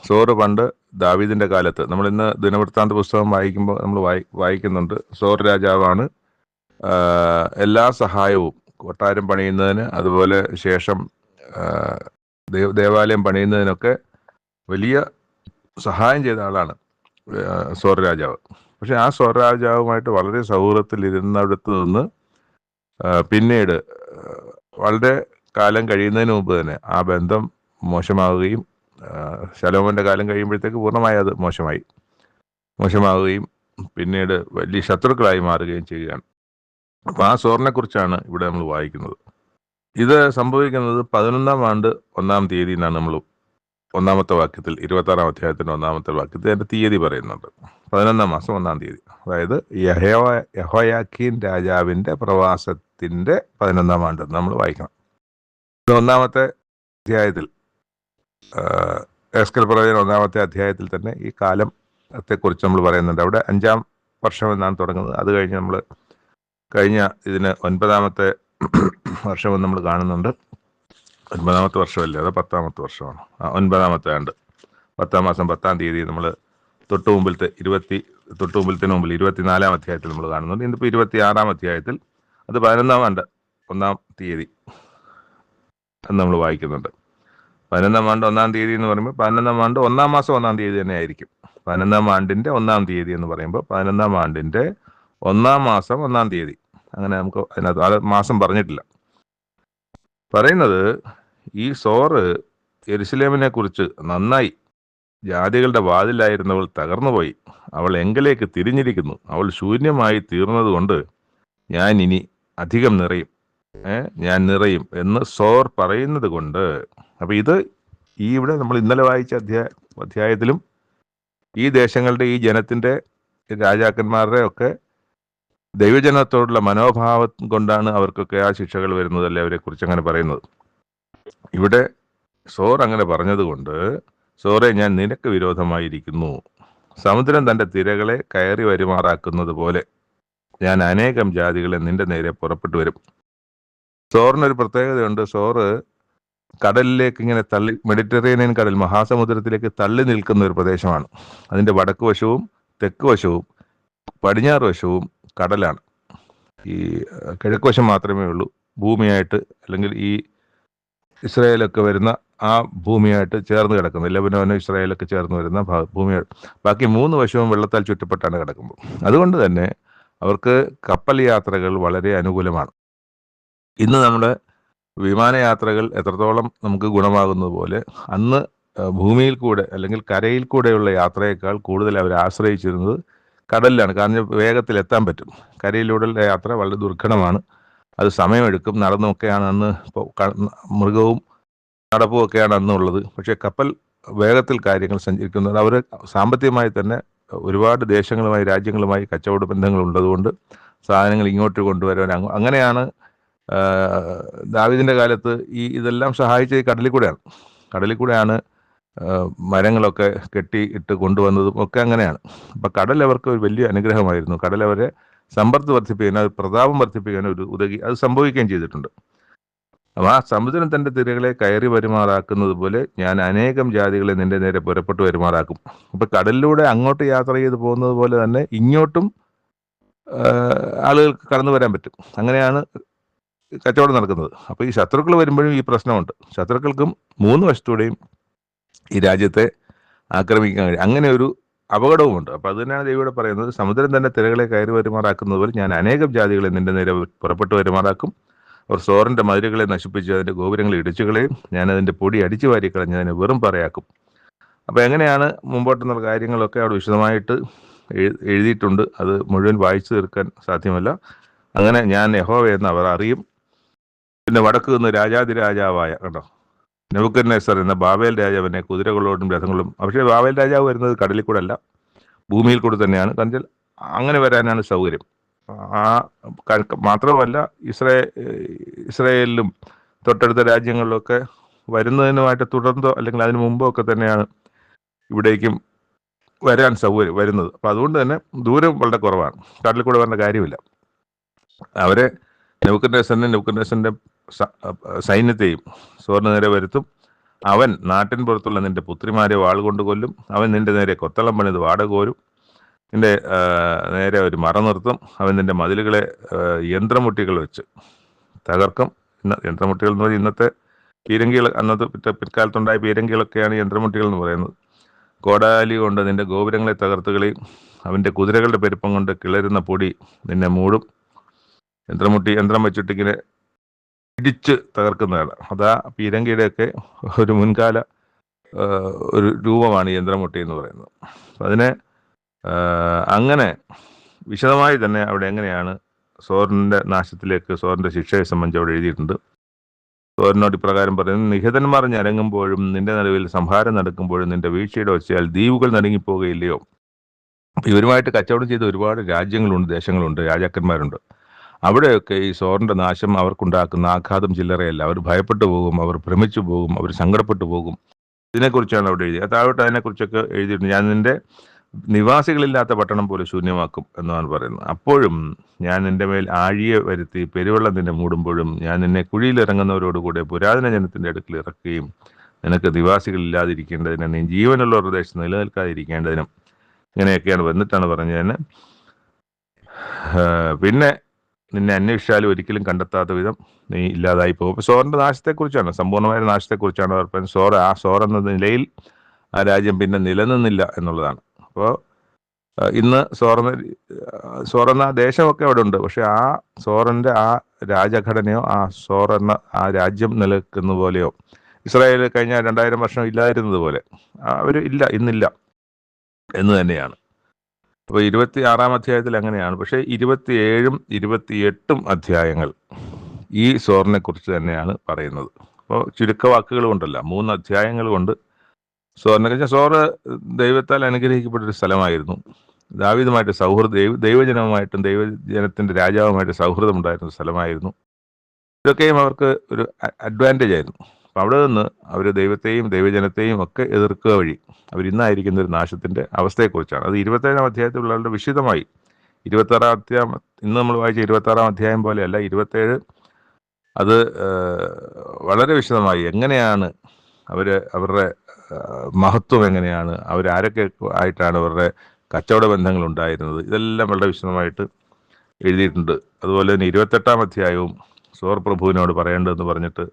സോറ് പണ്ട് ദാവീദിന്റെ കാലത്ത്, നമ്മൾ ഇന്ന് ദിനവൃത്താന്ത പുസ്തകം വായിക്കുമ്പോൾ നമ്മൾ വായിക്കുന്നുണ്ട്, സോർ രാജാവാണ് എല്ലാ സഹായവും കൊട്ടാരം പണിയുന്നതിന്, അതുപോലെ ശേഷം ദേവാലയം പണിയുന്നതിനൊക്കെ വലിയ സഹായം ചെയ്ത ആളാണ് സോർ രാജാവ്. പക്ഷെ ആ സോർ രാജാവുമായിട്ട് വളരെ സൗഹൃദത്തിലിരുന്നിടത്ത് നിന്ന് പിന്നീട് വളരെ കാലം കഴിയുന്നതിന് മുമ്പ് തന്നെ ആ ബന്ധം മോശമാവുകയും ശലോമോന്റെ കാലം കഴിയുമ്പോഴത്തേക്ക് പൂർണ്ണമായി അത് മോശമാവുകയും പിന്നീട് വലിയ ശത്രുക്കളായി മാറുകയും ചെയ്യുകയാണ്. അപ്പോൾ ആ സോറിനെ കുറിച്ചാണ് ഇവിടെ നമ്മൾ വായിക്കുന്നത്. ഇത് സംഭവിക്കുന്നത് 11-ാം ആണ്ട് 1-ാം തീയതി എന്നാണ് നമ്മൾ 1-ാമത്തെ വാക്യത്തിൽ, 26-ാം അധ്യായത്തിൻ്റെ 1-ാമത്തെ വാക്യത്തിൽ അതിൻ്റെ തീയതി പറയുന്നുണ്ട്. 11-ാം മാസം 1-ാം തീയതി, അതായത് യഹോയാക്കീൻ രാജാവിൻ്റെ പ്രവാസത്തിൻ്റെ 11-ാം ആണ്ട് നമ്മൾ വായിക്കണം. 1-ാമത്തെ അധ്യായത്തിൽ, എസ്കേൽ പ്രവചനം 1-ാമത്തെ അധ്യായത്തിൽ തന്നെ ഈ കാലത്തെക്കുറിച്ച് നമ്മൾ പറയുന്നുണ്ട്. അവിടെ 5-ാം വർഷം എന്നാണ് തുടങ്ങുന്നത്. അത് കഴിഞ്ഞ് നമ്മൾ ഇതിന് 9-ാമത്തെ വർഷമെന്ന് നമ്മൾ കാണുന്നുണ്ട്. 9-ാമത്തെ വർഷമല്ലേ, അത് 10-ാമത്തെ വർഷമാണ്. 9-ാമത്തെ ആണ്ട് 10-ാം മാസം 10-ാം തീയതി നമ്മൾ തൊട്ടുമുമ്പിലത്തിന് മുമ്പിൽ 24-ാം അധ്യായത്തിൽ നമ്മൾ കാണുന്നുണ്ട്. ഇന്നിപ്പോൾ 26-ാം അധ്യായത്തിൽ അത് 11-ാം ആണ്ട് 1-ാം തീയതി എന്ന് നമ്മൾ വായിക്കുന്നുണ്ട്. 11-ാം ആണ്ട് 1-ാം തീയതി എന്ന് പറയുമ്പോൾ 11-ാം ആണ്ട് 1-ാം മാസം 1-ാം തീയതി തന്നെ ആയിരിക്കും. 11-ാം ആണ്ടിൻ്റെ 1-ാം തീയതി എന്ന് പറയുമ്പോൾ 11-ാം ആണ്ടിൻ്റെ 1-ാം മാസം 1-ാം തീയതി, അങ്ങനെ നമുക്ക് അതിനകത്ത് ആ മാസം പറഞ്ഞിട്ടില്ല. പറയുന്നത് ഈ സോറ് യെരുശലേമിനെ കുറിച്ച് നന്നായി, ജാതികളുടെ വാതിലായിരുന്നവൾ തകർന്നുപോയി, അവൾ എങ്കിലേക്ക് തിരിഞ്ഞിരിക്കുന്നു, അവൾ ശൂന്യമായി തീർന്നതുകൊണ്ട് ഞാൻ ഇനി അധികം നിറയും എന്ന് സോർ പറയുന്നത് കൊണ്ട്. അപ്പം ഇത് ഇവിടെ നമ്മൾ ഇന്നലെ വായിച്ച അധ്യായത്തിലും ഈ ദേശങ്ങളുടെ, ഈ ജനത്തിൻ്റെ, രാജാക്കന്മാരുടെ ഒക്കെ ദൈവജനത്തോടുള്ള മനോഭാവം കൊണ്ടാണ് അവർക്കൊക്കെ ആ ശിക്ഷകൾ വരുന്നതല്ലേ അവരെ കുറിച്ച് അങ്ങനെ പറയുന്നത്. ഇവിടെ സോർ അങ്ങനെ പറഞ്ഞതുകൊണ്ട് സോറെ, ഞാൻ നിനക്ക് വിരോധമായിരിക്കുന്നു. സമുദ്രം തൻ്റെ തിരകളെ കയറി വരുമാറാക്കുന്നത് പോലെ ഞാൻ അനേകം ജാതികളെ നിന്റെ നേരെ പുറപ്പെട്ടു വരും. സോറിനൊരു പ്രത്യേകതയുണ്ട്. സോറ് കടലിലേക്ക് ഇങ്ങനെ തള്ളി, മെഡിറ്ററേനിയൻ കടൽ മഹാസമുദ്രത്തിലേക്ക് തള്ളി നിൽക്കുന്ന ഒരു പ്രദേശമാണ്. അതിൻ്റെ വടക്ക് വശവും തെക്ക് വശവും പടിഞ്ഞാറ് വശവും കടലാണ്. ഈ കിഴക്ക് വശം മാത്രമേ ഉള്ളൂ ഭൂമിയായിട്ട്, അല്ലെങ്കിൽ ഈ ഇസ്രായേലൊക്കെ വരുന്ന ആ ഭൂമിയായിട്ട് ചേർന്ന് കിടക്കുന്നത്. ലെബനോനും ഇസ്രായേലൊക്കെ ചേർന്ന് വരുന്ന ഭൂമിയായിട്ട്. ബാക്കി 3 വശവും വെള്ളത്താൽ ചുറ്റപ്പെട്ടാണ് കിടക്കുന്നത്. അതുകൊണ്ട് തന്നെ അവർക്ക് കപ്പൽ യാത്രകൾ വളരെ അനുകൂലമാണ്. ഇന്ന് നമ്മുടെ വിമാനയാത്രകൾ എത്രത്തോളം നമുക്ക് ഗുണമാകുന്നത് പോലെ അന്ന് ഭൂമിയിൽ കൂടെ അല്ലെങ്കിൽ കരയിൽ കൂടെയുള്ള യാത്രയേക്കാൾ കൂടുതൽ അവർ ആശ്രയിച്ചിരുന്നത് കടലിലാണ്. കാരണം വേഗത്തിൽ എത്താൻ പറ്റും. കരയിലൂടെയുള്ള യാത്ര വളരെ ദുർഘടമാണ്, അത് സമയമെടുക്കും. നടന്നുമൊക്കെയാണ് അന്ന് മൃഗവും നടപ്പും ഒക്കെയാണ് അന്നുള്ളത്. പക്ഷേ കപ്പൽ വേഗത്തിൽ കാര്യങ്ങൾ സഞ്ചരിക്കുന്നത്. അവർ സാമ്പത്തികമായി തന്നെ ഒരുപാട് ദേശങ്ങളുമായി രാജ്യങ്ങളുമായി കച്ചവട ബന്ധങ്ങൾ ഉള്ളതുകൊണ്ട് സാധനങ്ങൾ ഇങ്ങോട്ട് കൊണ്ടുവരാൻ അങ്ങനെയാണ് ദാവീദിന്റെ കാലത്ത് ഇതെല്ലാം സഹായിച്ചത് കടലിൽ കൂടെയാണ് മരങ്ങളൊക്കെ കെട്ടി ഇട്ട് കൊണ്ടുവന്നതും ഒക്കെ അങ്ങനെയാണ്. അപ്പം കടൽ അവർക്ക് ഒരു വലിയ അനുഗ്രഹമായിരുന്നു. കടൽ അവരെ സമ്പത്ത് വർദ്ധിപ്പിക്കാൻ, പ്രതാപം വർദ്ധിപ്പിക്കാൻ ഒരു ഉതകി. അത് സംഭവിക്കുകയും ചെയ്തിട്ടുണ്ട്. അപ്പം ആ സമുദ്രം തൻ്റെ തിരകളെ കയറി വരുമാറാക്കുന്നത് പോലെ ഞാൻ അനേകം ജാതികളെ നിന്റെ നേരെ പുറപ്പെട്ടു വരുമാറാക്കും. അപ്പം കടലിലൂടെ അങ്ങോട്ട് യാത്ര ചെയ്ത് പോകുന്നത് പോലെ തന്നെ ഇങ്ങോട്ടും ആളുകൾക്ക് കടന്നു വരാൻ പറ്റും. അങ്ങനെയാണ് കച്ചവടം നടക്കുന്നത്. അപ്പോൾ ഈ ശത്രുക്കൾ വരുമ്പോഴും ഈ പ്രശ്നമുണ്ട്. ശത്രുക്കൾക്കും 3 വശത്തൂടെയും ഈ രാജ്യത്തെ ആക്രമിക്കാൻ കഴിയും. അങ്ങനെ ഒരു അപകടവുമുണ്ട്. അപ്പോൾ അത് തന്നെയാണ് ദൈവം ഇവിടെ പറയുന്നത്. സമുദ്രം തന്നെ തിരകളെ കയറി വരുമാറാക്കുന്നത് പോലെ ഞാൻ അനേകം ജാതികളെ നിന്റെ നേരെ പുറപ്പെട്ടു വരുമാറാക്കും. അവർ സോറിൻ്റെ മതിലുകളെ നശിപ്പിച്ച് അതിൻ്റെ ഗോപുരങ്ങളെ ഇടിച്ചുകളെയും ഞാൻ അതിൻ്റെ പൊടി അടിച്ചു വാരിക്കളഞ്ഞ് അതിനെ വെറും പറയാക്കും. അപ്പോൾ എങ്ങനെയാണ് മുമ്പോട്ടെന്നുള്ള കാര്യങ്ങളൊക്കെ അവിടെ വിശദമായിട്ട് എഴുതിയിട്ടുണ്ട്. അത് മുഴുവൻ വായിച്ചു തീർക്കാൻ സാധ്യമല്ല. അങ്ങനെ ഞാൻ യഹോവയെന്ന് അവർ അറിയും. പിന്നെ വടക്ക് നിന്ന് രാജാതിരാജാവായ നെബൂഖദ്നേസർ എന്ന ബാബേൽ രാജാവിനെ കുതിരകളോടും രഥങ്ങളും. പക്ഷേ ബാബേൽ രാജാവ് വരുന്നത് കടലിൽ കൂടെ അല്ല, ഭൂമിയിൽ കൂടെ തന്നെയാണ്. കാരണം അങ്ങനെ വരാനാണ് സൗകര്യം. മാത്രമല്ല ഇസ്രായേലിലും തൊട്ടടുത്ത രാജ്യങ്ങളിലൊക്കെ വരുന്നതിനുമായിട്ട് തുടർന്നോ അല്ലെങ്കിൽ അതിനു മുമ്പോ ഒക്കെ തന്നെയാണ് ഇവിടേക്കും വരാൻ സൗകര്യം വരുന്നത്. അപ്പം അതുകൊണ്ട് തന്നെ ദൂരം വളരെ കുറവാണ്. കടലിൽ കൂടെ വരേണ്ട കാര്യമില്ല. അവരെ നെബൂഖദ്നേസറിന്റെ സൈന്യത്തെയും സോറിന് നേരെ വരുത്തും. അവൻ നാട്ടിൻ പുറത്തുള്ള നിന്റെ പുത്രിമാരെ വാളുകൊണ്ട് കൊല്ലും. അവൻ നിന്റെ നേരെ കൊത്തളം പണിത് വാടകോരും. നിന്റെ നേരെ ഒരു മറ നിർത്തും. അവൻ നിന്റെ മതിലുകളെ യന്ത്രമുട്ടികൾ വെച്ച് തകർക്കും. യന്ത്രമുട്ടികൾ എന്ന് പറഞ്ഞാൽ ഇന്നത്തെ പീരങ്കികൾ, അന്നത്തെ പിൽക്കാലത്തുണ്ടായ പീരങ്കികളൊക്കെയാണ് യന്ത്രമുട്ടികൾ എന്ന് പറയുന്നത്. കോടാലി കൊണ്ട് നിന്റെ ഗോപുരങ്ങളെ തകർത്തുകളയും. അവൻ്റെ കുതിരകളുടെ പെരുപ്പം കൊണ്ട് കിളരുന്ന പൊടി നിന്നെ മൂടും. യന്ത്രം വെച്ചിട്ടിങ്ങനെ ഇടിച്ച് തകർക്കുന്നതാണ്. അതാ പീരങ്കിയുടെയൊക്കെ ഒരു മുൻകാല ഒരു രൂപമാണ് യന്ത്രമുട്ടി എന്ന് പറയുന്നത്. അതിനെ അങ്ങനെ വിശദമായി തന്നെ അവിടെ എങ്ങനെയാണ് സോറിൻ്റെ നാശത്തിലേക്ക്, സോറിൻ്റെ ശിക്ഷയെ സംബന്ധിച്ച് അവിടെ എഴുതിയിട്ടുണ്ട്. സോറിനോട് ഇപ്രകാരം പറയുന്നു: നിഹതന്മാർ ഞരങ്ങുമ്പോഴും നിന്റെ നടുവിൽ സംഹാരം നടക്കുമ്പോഴും നിന്റെ വീഴ്ചയുടെ ഒച്ചയാൽ ദ്വീപുകൾ നടുങ്ങിപ്പോകുകയില്ലയോ? ഇവരുമായിട്ട് കച്ചവടം ചെയ്ത ഒരുപാട് രാജ്യങ്ങളുണ്ട്, ദേശങ്ങളുണ്ട്, രാജാക്കന്മാരുണ്ട്. അവിടെയൊക്കെ ഈ സോറിൻ്റെ നാശം അവർക്കുണ്ടാക്കുന്ന ആഘാതം ചില്ലറയല്ല. അവർ ഭയപ്പെട്ടു പോകും, അവർ ഭ്രമിച്ചു പോകും, അവർ സങ്കടപ്പെട്ടു പോകും. ഇതിനെക്കുറിച്ചാണ് അവിടെ എഴുതിയത്. താഴോട്ട് അതിനെക്കുറിച്ചൊക്കെ എഴുതിയിട്ടുണ്ട്. ഞാൻ നിന്റെ നിവാസികളില്ലാത്ത പട്ടണം പോലെ ശൂന്യമാക്കും എന്നാണ് പറയുന്നത്. അപ്പോഴും ഞാൻ നിന്റെ മേൽ ആഴിയെ വരുത്തി പെരുവെള്ളം നിന്നെ മൂടുമ്പോഴും ഞാൻ നിന്നെ കുഴിയിലിറങ്ങുന്നവരോടുകൂടെ പുരാതന ജനത്തിൻ്റെ അടുക്കൽ ഇറക്കുകയും നിനക്ക് നിവാസികളില്ലാതിരിക്കേണ്ടതിനും നീ ജീവനുള്ള പ്രദേശത്ത് നിലനിൽക്കാതിരിക്കേണ്ടതിനും ഇങ്ങനെയൊക്കെയാണ് വന്നിട്ടാണ് പറഞ്ഞതിന്. പിന്നെ നിന്നെ അന്വേഷിച്ചാലും ഒരിക്കലും കണ്ടെത്താത്ത വിധം നീ ഇല്ലാതായി പോകും. അപ്പോൾ സോറിൻ്റെ നാശത്തെക്കുറിച്ചാണ്, സമ്പൂർണ്ണമായ നാശത്തെക്കുറിച്ചാണ് അവർ പറയുന്നത്. ആ സോർ എന്ന നിലയിൽ ആ രാജ്യം പിന്നെ നിലനിന്നില്ല എന്നുള്ളതാണ്. അപ്പോൾ ഇന്ന് സോറെന്ന ദേശമൊക്കെ അവിടെ ഉണ്ട്. പക്ഷെ ആ സോറിൻ്റെ ആ രാജഘടനയോ ആ സോറെന്ന ആ രാജ്യം നിലനിൽക്കുന്ന പോലെയോ ഇസ്രായേൽ കഴിഞ്ഞ 2000 വർഷം ഇല്ലാതിരുന്നത് പോലെ അവർ ഇന്നില്ല എന്ന് തന്നെയാണ്. അപ്പോൾ 26-ാം അധ്യായത്തിൽ അങ്ങനെയാണ്. പക്ഷേ 27-ഉം 28-ഉം അധ്യായങ്ങൾ ഈ സോറിനെ കുറിച്ച് തന്നെയാണ് പറയുന്നത്. അപ്പോൾ ചുരുക്കവാക്കുകൾ കൊണ്ടല്ല, 3 അധ്യായങ്ങൾ കൊണ്ട് സോറിനെ കുറിച്ച്. സോറ് ദൈവത്താൽ അനുഗ്രഹിക്കപ്പെട്ടൊരു സ്ഥലമായിരുന്നു. ദാവീദുമായിട്ട് ദൈവജനവുമായിട്ടും ദൈവജനത്തിൻ്റെ രാജാവുമായിട്ട് സൗഹൃദം ഉണ്ടായിരുന്ന സ്ഥലമായിരുന്നു. ഇതൊക്കെയും അവർക്ക് ഒരു അഡ്വാൻറ്റേജ് ആയിരുന്നു. അപ്പം അവിടെ നിന്ന് അവർ ദൈവത്തെയും ദൈവജനത്തെയും ഒക്കെ എതിർക്കുക വഴി അവരിന്നായിരിക്കുന്ന ഒരു നാശത്തിൻ്റെ അവസ്ഥയെക്കുറിച്ചാണ്. അത് 27-ാം അധ്യായത്തിലുള്ളവരുടെ വിശദമായി 26-ാം അധ്യായം, ഇന്ന് നമ്മൾ വായിച്ച 26-ാം അധ്യായം പോലെയല്ല 27, അത് വളരെ വിശദമായി എങ്ങനെയാണ് അവരുടെ മഹത്വം, എങ്ങനെയാണ് അവരാരൊക്കെ ആയിട്ടാണ് അവരുടെ കച്ചവട ബന്ധങ്ങൾ ഉണ്ടായിരുന്നത്, ഇതെല്ലാം വളരെ വിശദമായിട്ട് എഴുതിയിട്ടുണ്ട്. അതുപോലെ തന്നെ 28-ാം അധ്യായവും സോർ പ്രഭുവിനോട് പറയേണ്ടതെന്ന് പറഞ്ഞിട്ട്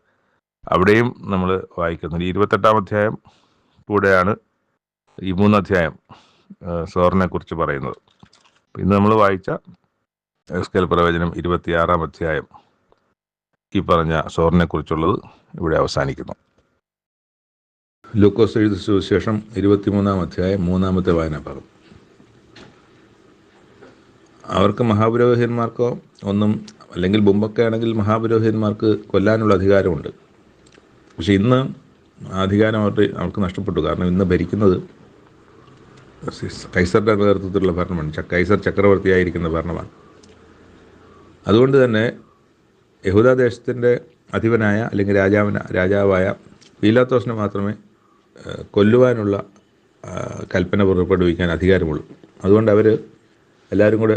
അവിടെയും നമ്മൾ വായിക്കുന്നുണ്ട്. 28-ാം അധ്യായം കൂടെയാണ് ഈ 3 അധ്യായം സോറിനെ കുറിച്ച് പറയുന്നത്. ഇന്ന് നമ്മൾ വായിച്ച എസ്കേൽ പ്രവചനം 26-ാം അധ്യായം ഈ പറഞ്ഞ സോറിനെ കുറിച്ചുള്ളത് ഇവിടെ അവസാനിക്കുന്നു. ലൂക്കോസ് എഴുതിയ സുവിശേഷം 23-ാം അധ്യായം 3-ാമത്തെ വായനാഭാഗം. അവർക്ക് മഹാപുരോഹിതന്മാർക്കോ ഒന്നും, അല്ലെങ്കിൽ മുമ്പൊക്കെ ആണെങ്കിൽ മഹാപുരോഹിതന്മാർക്ക് കൊല്ലാനുള്ള അധികാരമുണ്ട്. പക്ഷെ ഇന്ന് ആ അധികാരം അവർക്ക് നഷ്ടപ്പെട്ടു. കാരണം ഇന്ന് ഭരിക്കുന്നത് കൈസറുടെ നേതൃത്വത്തിലുള്ള ഭരണമാണ്. കൈസർ ചക്രവർത്തിയായിരിക്കുന്ന ഭരണമാണ്. അതുകൊണ്ട് തന്നെ യഹൂദാദേശത്തിൻ്റെ അധിപനായ അല്ലെങ്കിൽ രാജാവായ പീലാത്തോസിന് മാത്രമേ കൊല്ലുവാനുള്ള കൽപ്പന പുറപ്പെടുവിക്കാൻ അധികാരമുള്ളൂ. അതുകൊണ്ട് അവർ എല്ലാവരും കൂടെ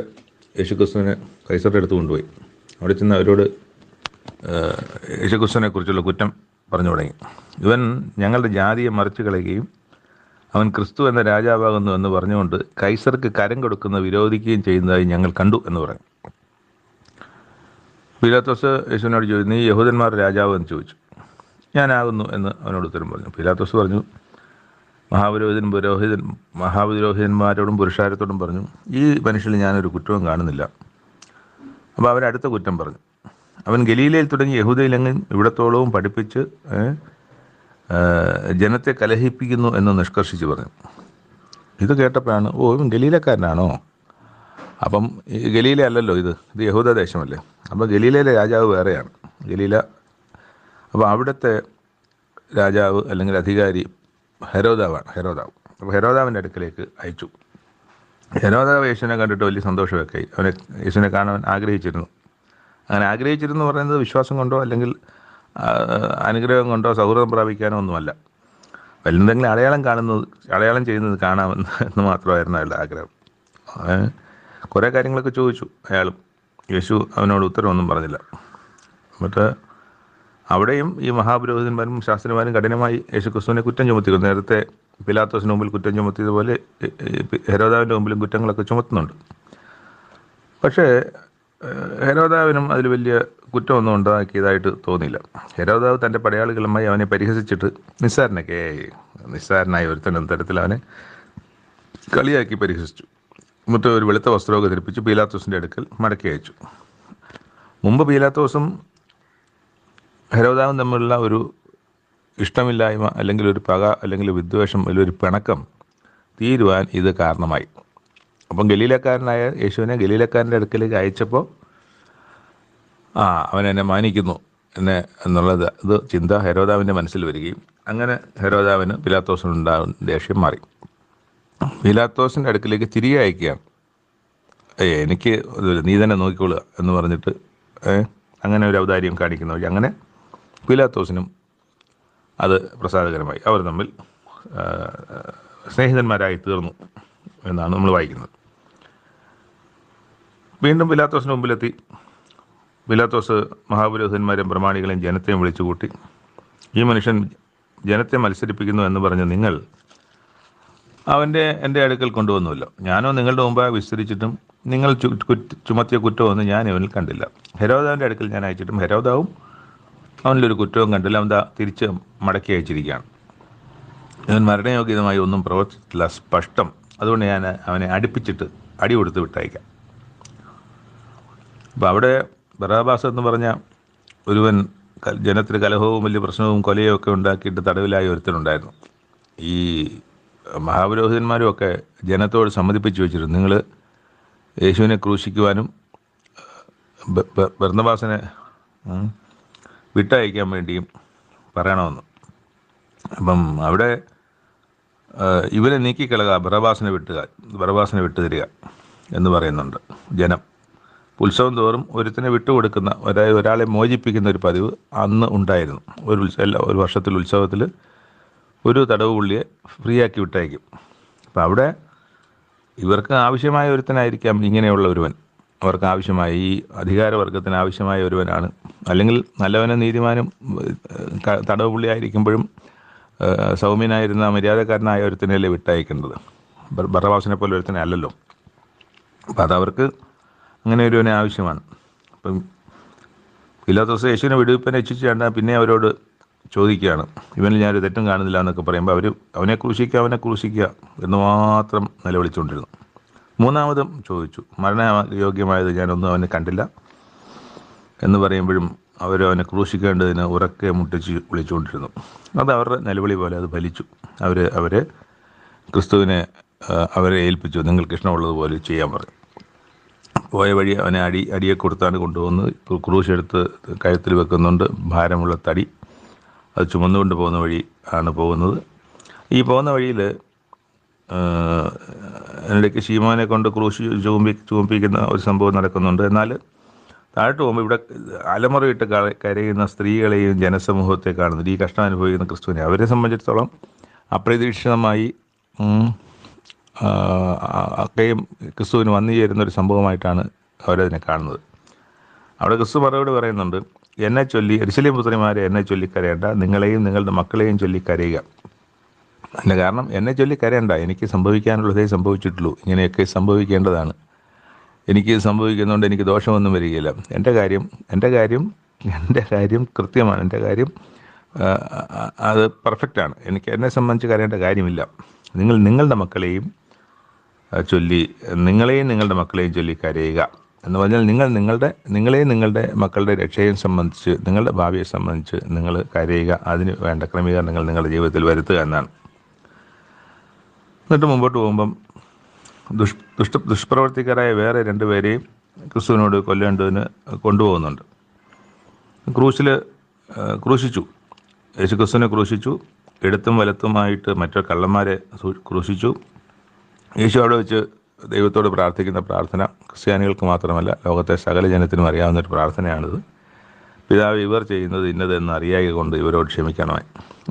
യേശുക്രിസ്തുവിനെ കൈസറുടെ അടുത്ത് കൊണ്ടുപോയി. അവിടെ ചെന്ന് അവരോട് യേശുക്രിസ്തുവിനെ കുറിച്ചുള്ള കുറ്റം പറഞ്ഞു തുടങ്ങി. ഇവൻ ഞങ്ങളുടെ ജാതിയെ മറിച്ച് കളയുകയും അവൻ ക്രിസ്തു എന്ന രാജാവാകുന്നു എന്ന് പറഞ്ഞുകൊണ്ട് കൈസർക്ക് കരം കൊടുക്കുന്ന വിരോധിക്കുകയും ചെയ്യുന്നതായി ഞങ്ങൾ കണ്ടു എന്ന് പറഞ്ഞു. പീലാത്തോസ് യേശുവിനോട് ചോദിച്ചു, നീ യഹൂദന്മാരുടെ രാജാവ് എന്ന് ചോദിച്ചു. ഞാനാകുന്നു എന്ന് അവനോട് ഉത്തരം പറഞ്ഞു. പീലാത്തോസ് പറഞ്ഞു, മഹാപുരോഹിതന്മാരോടും പുരുഷാരത്തോടും പറഞ്ഞു, ഈ മനുഷ്യന് ഞാനൊരു കുറ്റവും കാണുന്നില്ല. അപ്പോൾ അവരടുത്ത കുറ്റം പറഞ്ഞു, അവൻ ഗലീലയിൽ തുടങ്ങി യഹൂദയിലെങ്ങും ഇവിടത്തോളവും പഠിപ്പിച്ച് ജനത്തെ കലഹിപ്പിക്കുന്നു എന്ന് നിഷ്കർഷിച്ച് പറഞ്ഞു. ഇത് കേട്ടപ്പോഴാണ്, ഇവൻ ഗലീലക്കാരനാണോ? അപ്പം ഗലീല അല്ലല്ലോ, ഇത് യഹൂദ ദേശമല്ലേ. അപ്പോൾ ഗലീലയിലെ രാജാവ് വേറെയാണ്, ഗലീല. അപ്പോൾ അവിടുത്തെ രാജാവ് അല്ലെങ്കിൽ അധികാരി ഹെരോദാവ്. അപ്പോൾ ഹെരോദാവിൻ്റെ അടുക്കലേക്ക് അയച്ചു. ഹെരോദാവ് യേശുവിനെ കണ്ടിട്ട് വലിയ സന്തോഷമൊക്കെ ആയി. യേശുവിനെ കാണാൻ ആഗ്രഹിച്ചിരുന്നു. അങ്ങനെ ആഗ്രഹിച്ചിരുന്നു പറയുന്നത് വിശ്വാസം കൊണ്ടോ അല്ലെങ്കിൽ അനുഗ്രഹം കൊണ്ടോ സൗഹൃദം പ്രാപിക്കാനോ ഒന്നുമല്ല. എന്തെങ്കിലും അടയാളം ചെയ്യുന്നത് കാണാമെന്ന് മാത്രമായിരുന്നു അയാളുടെ ആഗ്രഹം. കുറേ കാര്യങ്ങളൊക്കെ ചോദിച്ചു അയാളും. യേശു അവനോട് ഉത്തരവൊന്നും പറഞ്ഞില്ല. എന്നിട്ട് അവിടെയും ഈ മഹാപുരോഹിതന്മാരും ശാസ്ത്രിമാരും കഠിനമായി യേശുക്രിസ്തുവിനെ കുറ്റം ചുമത്തിക്കുന്നു. നേരത്തെ പിലാത്തോസിന് മുമ്പിൽ കുറ്റം ചുമത്തിയതുപോലെ ഹെരോദാവിൻ്റെ മുമ്പിലും കുറ്റങ്ങളൊക്കെ ചുമത്തുന്നുണ്ട്. പക്ഷേ ഹെരോദാവിനും അതിൽ വലിയ കുറ്റമൊന്നും ഉണ്ടാക്കിയതായിട്ട് തോന്നിയില്ല. ഹെരോദാവ് തൻ്റെ പടയാളികളുമായി അവനെ പരിഹസിച്ചിട്ട് നിസ്സാരനായ ഒരുത്തൻ തരത്തിൽ അവനെ കളിയാക്കി പരിഹസിച്ചു. എന്നിട്ട് ഒരു വെളുത്ത വസ്ത്രമൊക്കെ ധരിപ്പിച്ച് പീലാത്തോസിൻ്റെ അടുക്കൽ മടക്കി അയച്ചു. മുമ്പ് പീലാത്തോസും ഹെരോദാവും തമ്മിലുള്ള ഒരു ഇഷ്ടമില്ലായ്മ അല്ലെങ്കിൽ ഒരു പക അല്ലെങ്കിൽ വിദ്വേഷം അല്ലെങ്കിൽ ഒരു പിണക്കം തീരുവാൻ ഇത് കാരണമായി. അപ്പം ഗലീലക്കാരനായ യേശുവിനെ ഗലീലക്കാരൻ്റെ അടുക്കലേക്ക് അയച്ചപ്പോൾ അവൻ എന്നെ മാനിക്കുന്നു എന്നുള്ളത് ചിന്ത ഹെരോദാവിൻ്റെ മനസ്സിൽ വരികയും അങ്ങനെ ഹെരോദാവിന് പീലാത്തോസിനുണ്ടാകുന്ന ദേഷ്യം മാറി. പീലാത്തോസിൻ്റെ അടുക്കിലേക്ക് തിരികെ അയക്കുകയാണ്. എനിക്ക് നീ തന്നെ നോക്കിക്കൊള്ളുക എന്ന് പറഞ്ഞിട്ട് അങ്ങനെ ഒരു ഔദാര്യം കാണിക്കുന്ന വഴി അങ്ങനെ പീലാത്തോസിനും അത് പ്രസാദകരമായി. അവർ തമ്മിൽ സ്നേഹിതന്മാരായി തീർന്നു എന്നാണ് നമ്മൾ വായിക്കുന്നത്. വീണ്ടും പീലാത്തോസിന് മുമ്പിലെത്തി. പീലാത്തോസ് മഹാപുരോഹിതന്മാരെയും പ്രമാണികളെയും ജനത്തെയും വിളിച്ചുകൂട്ടി, ഈ മനുഷ്യൻ ജനത്തെ മത്സരിപ്പിക്കുന്നു എന്ന് പറഞ്ഞ് നിങ്ങൾ എൻ്റെ അടുക്കൽ കൊണ്ടുവന്നുവല്ലോ. ഞാനോ നിങ്ങളുടെ മുമ്പായി വിസ്തരിച്ചിട്ടും നിങ്ങൾ ചുമത്തിയ കുറ്റമൊന്നും ഞാൻ ഇവനിൽ കണ്ടില്ല. ഹെരോദാവിൻ്റെ അടുക്കൽ ഞാൻ അയച്ചിട്ടും ഹെരോദാവും അവനിലൊരു കുറ്റവും കണ്ടില്ല. അവൻ തിരിച്ച് മടക്കി അയച്ചിരിക്കുകയാണ്. ഇവൻ മരണയോഗ്യതമായി ഒന്നും പ്രവർത്തിച്ചിട്ടില്ല, സ്പഷ്ടം. അതുകൊണ്ട് ഞാൻ അവനെ അടുപ്പിച്ചിട്ട് അടി കൊടുത്ത് വിട്ടയക്കാം. അപ്പോൾ അവിടെ ബറാബാസ് എന്ന് പറഞ്ഞ ഒരുവൻ ജനത്തിന് കലഹവും വലിയ പ്രശ്നവും കൊലയും ഒക്കെ ഉണ്ടാക്കിയിട്ട് തടവിലായ ഒരുത്തനുണ്ടായിരുന്നു. ഈ മഹാപുരോഹിതന്മാരും ഒക്കെ ജനത്തോട് സമ്മതിപ്പിച്ച് വെച്ചിരുന്നു, നിങ്ങൾ യേശുവിനെ ക്രൂശിക്കുവാനും ബർന്നബാസിനെ വിട്ടയക്കാൻ വേണ്ടിയും പറയണമെന്ന്. അപ്പം അവിടെ ഇവരെ നീക്കിക്കളക, ബറബാസിനെ വിട്ടുതരിക എന്ന് പറയുന്നുണ്ട് ജനം. ഉത്സവം തോറും ഒരുത്തിനെ വിട്ടുകൊടുക്കുന്ന, അതായത് ഒരാളെ മോചിപ്പിക്കുന്ന ഒരു പതിവ് അന്ന് ഉണ്ടായിരുന്നു. ഒരു വർഷത്തിൽ ഉത്സവത്തിൽ ഒരു തടവ് പുള്ളിയെ ഫ്രീ ആക്കി വിട്ടയക്കും. അപ്പം അവിടെ ഇവർക്ക് ആവശ്യമായ ഒരുത്തനായിരിക്കാം ഇങ്ങനെയുള്ള ഒരുവൻ. അവർക്ക് ആവശ്യമായ, ഈ അധികാരവർഗത്തിന് ആവശ്യമായ ഒരുവനാണ്. അല്ലെങ്കിൽ നല്ലവനും നീതിമാനും തടവ് പുള്ളിയായിരിക്കുമ്പോഴും സൗമ്യനായിരുന്ന മര്യാദക്കാരനായ ഒരുത്തനെയല്ലേ വിട്ടയക്കേണ്ടത്. ബറബാസിനെ പോലെ ഒരുത്തനെ അല്ലല്ലോ. അപ്പം അതവർക്ക് അങ്ങനെ ഒരുവനെ ആവശ്യമാണ്. അപ്പം പീലാത്തോസ് യേശുവിനെ വിടുവിപ്പനെ ഇച്ഛിച്ചാണ്ട് പിന്നെ അവരോട് ചോദിക്കുകയാണ്, ഇവനിൽ ഞാനൊരു തെറ്റും കാണുന്നില്ല എന്നൊക്കെ പറയുമ്പോൾ അവർ അവനെ ക്രൂശിക്കുക എന്ന് മാത്രം നിലവിളിച്ചുകൊണ്ടിരുന്നു. മൂന്നാമതും ചോദിച്ചു, മരണയോഗ്യമായത് ഞാനൊന്നും അവനെ കണ്ടില്ല എന്ന് പറയുമ്പോഴും അവനെ ക്രൂശിക്കേണ്ടതിന് ഉറക്കെ മുട്ടിച്ച് വിളിച്ചുകൊണ്ടിരുന്നു. അത് അവരുടെ നിലവിളി പോലെ അത് ഫലിച്ചു. അവരെ ക്രിസ്തുവിനെ അവരെ ഏൽപ്പിച്ചു, നിങ്ങൾക്ക് ഇഷ്ടമുള്ളതുപോലെ ചെയ്യാൻ പറഞ്ഞു. പോയ വഴി അവനെ അടിയെ കൊടുത്താണ് കൊണ്ടുവന്ന് ക്രൂശെടുത്ത് കഴുത്തിൽ വെക്കുന്നുണ്ട്. ഭാരമുള്ള തടി അത് ചുമന്നുകൊണ്ട് പോകുന്ന വഴി ആണ് പോകുന്നത്. ഈ പോകുന്ന വഴിയിൽ അതിനിടയ്ക്ക് ശീമോനെ കൊണ്ട് ക്രൂശ് ചുമപ്പിക്കുന്ന ഒരു സംഭവം നടക്കുന്നുണ്ട്. എന്നാൽ താഴോട്ട് പോകുമ്പോൾ ഇവിടെ അലമുറയിട്ട് കരയുന്ന സ്ത്രീകളെയും ജനസമൂഹത്തെ കാണുന്നുണ്ട്. ഈ കഷ്ടം അനുഭവിക്കുന്ന ക്രിസ്തുവിനെ അവരെ സംബന്ധിച്ചിടത്തോളം അപ്രതീക്ഷിതമായി ഒക്കെയും ക്രിസ്തുവിന് വന്നു ചേരുന്നൊരു സംഭവമായിട്ടാണ് അവരതിനെ കാണുന്നത്. അവിടെ ക്രിസ്തു മറുപടി പറയുന്നുണ്ട്, എന്നെ ചൊല്ലി യെരൂശലേം പുത്രിമാരെ എന്നെ ചൊല്ലിക്കരയേണ്ട, നിങ്ങളെയും നിങ്ങളുടെ മക്കളെയും ചൊല്ലിക്കരയുക. അതിൻ്റെ കാരണം എന്നെ ചൊല്ലിക്കരയണ്ട, എനിക്ക് സംഭവിക്കാനുള്ളതേ സംഭവിച്ചിട്ടുള്ളൂ. ഇങ്ങനെയൊക്കെ സംഭവിക്കേണ്ടതാണ്. എനിക്ക് സംഭവിക്കുന്നതുകൊണ്ട് എനിക്ക് ദോഷമൊന്നും വരികയില്ല. എൻ്റെ കാര്യം കൃത്യമാണ്. എൻ്റെ കാര്യം അത് പെർഫെക്റ്റാണ്. എന്നെ സംബന്ധിച്ച് കരയേണ്ട കാര്യമില്ല. നിങ്ങളുടെ മക്കളെയും നിങ്ങളുടെ മക്കളെയും ചൊല്ലി കരയുക എന്ന് പറഞ്ഞാൽ നിങ്ങളെയും നിങ്ങളുടെ മക്കളുടെ രക്ഷയെ സംബന്ധിച്ച്, നിങ്ങളുടെ ഭാവിയെ സംബന്ധിച്ച് നിങ്ങൾ കരയുക. അതിന് വേണ്ട ക്രമീകരണങ്ങൾ നിങ്ങളുടെ ജീവിതത്തിൽ വരുത്തുക എന്നാണ്. എന്നിട്ട് മുമ്പോട്ട് പോകുമ്പം ദുഷ്പ്രവർത്തിക്കാരായ വേറെ 2 പേരെയും ക്രിസ്തുവിനോട് കൊല്ലേണ്ടതിന് കൊണ്ടുപോകുന്നുണ്ട്. ക്രൂശിച്ചു. യേശു ക്രിസ്തുവിനെ ക്രൂശിച്ചു. ഇടത്തും വലത്തുമായിട്ട് മറ്റു കള്ളന്മാരെ ക്രൂശിച്ചു. യേശു അവിടെ വെച്ച് ദൈവത്തോട് പ്രാർത്ഥിക്കുന്ന പ്രാർത്ഥന ക്രിസ്ത്യാനികൾക്ക് മാത്രമല്ല, ലോകത്തെ സകല ജനത്തിനും അറിയാവുന്നൊരു പ്രാർത്ഥനയാണിത്. പിതാവ്, ഇവർ ചെയ്യുന്നത് ഇന്നതെന്ന് അറിയായ കൊണ്ട് ഇവരോട് ക്ഷമിക്കണമേ.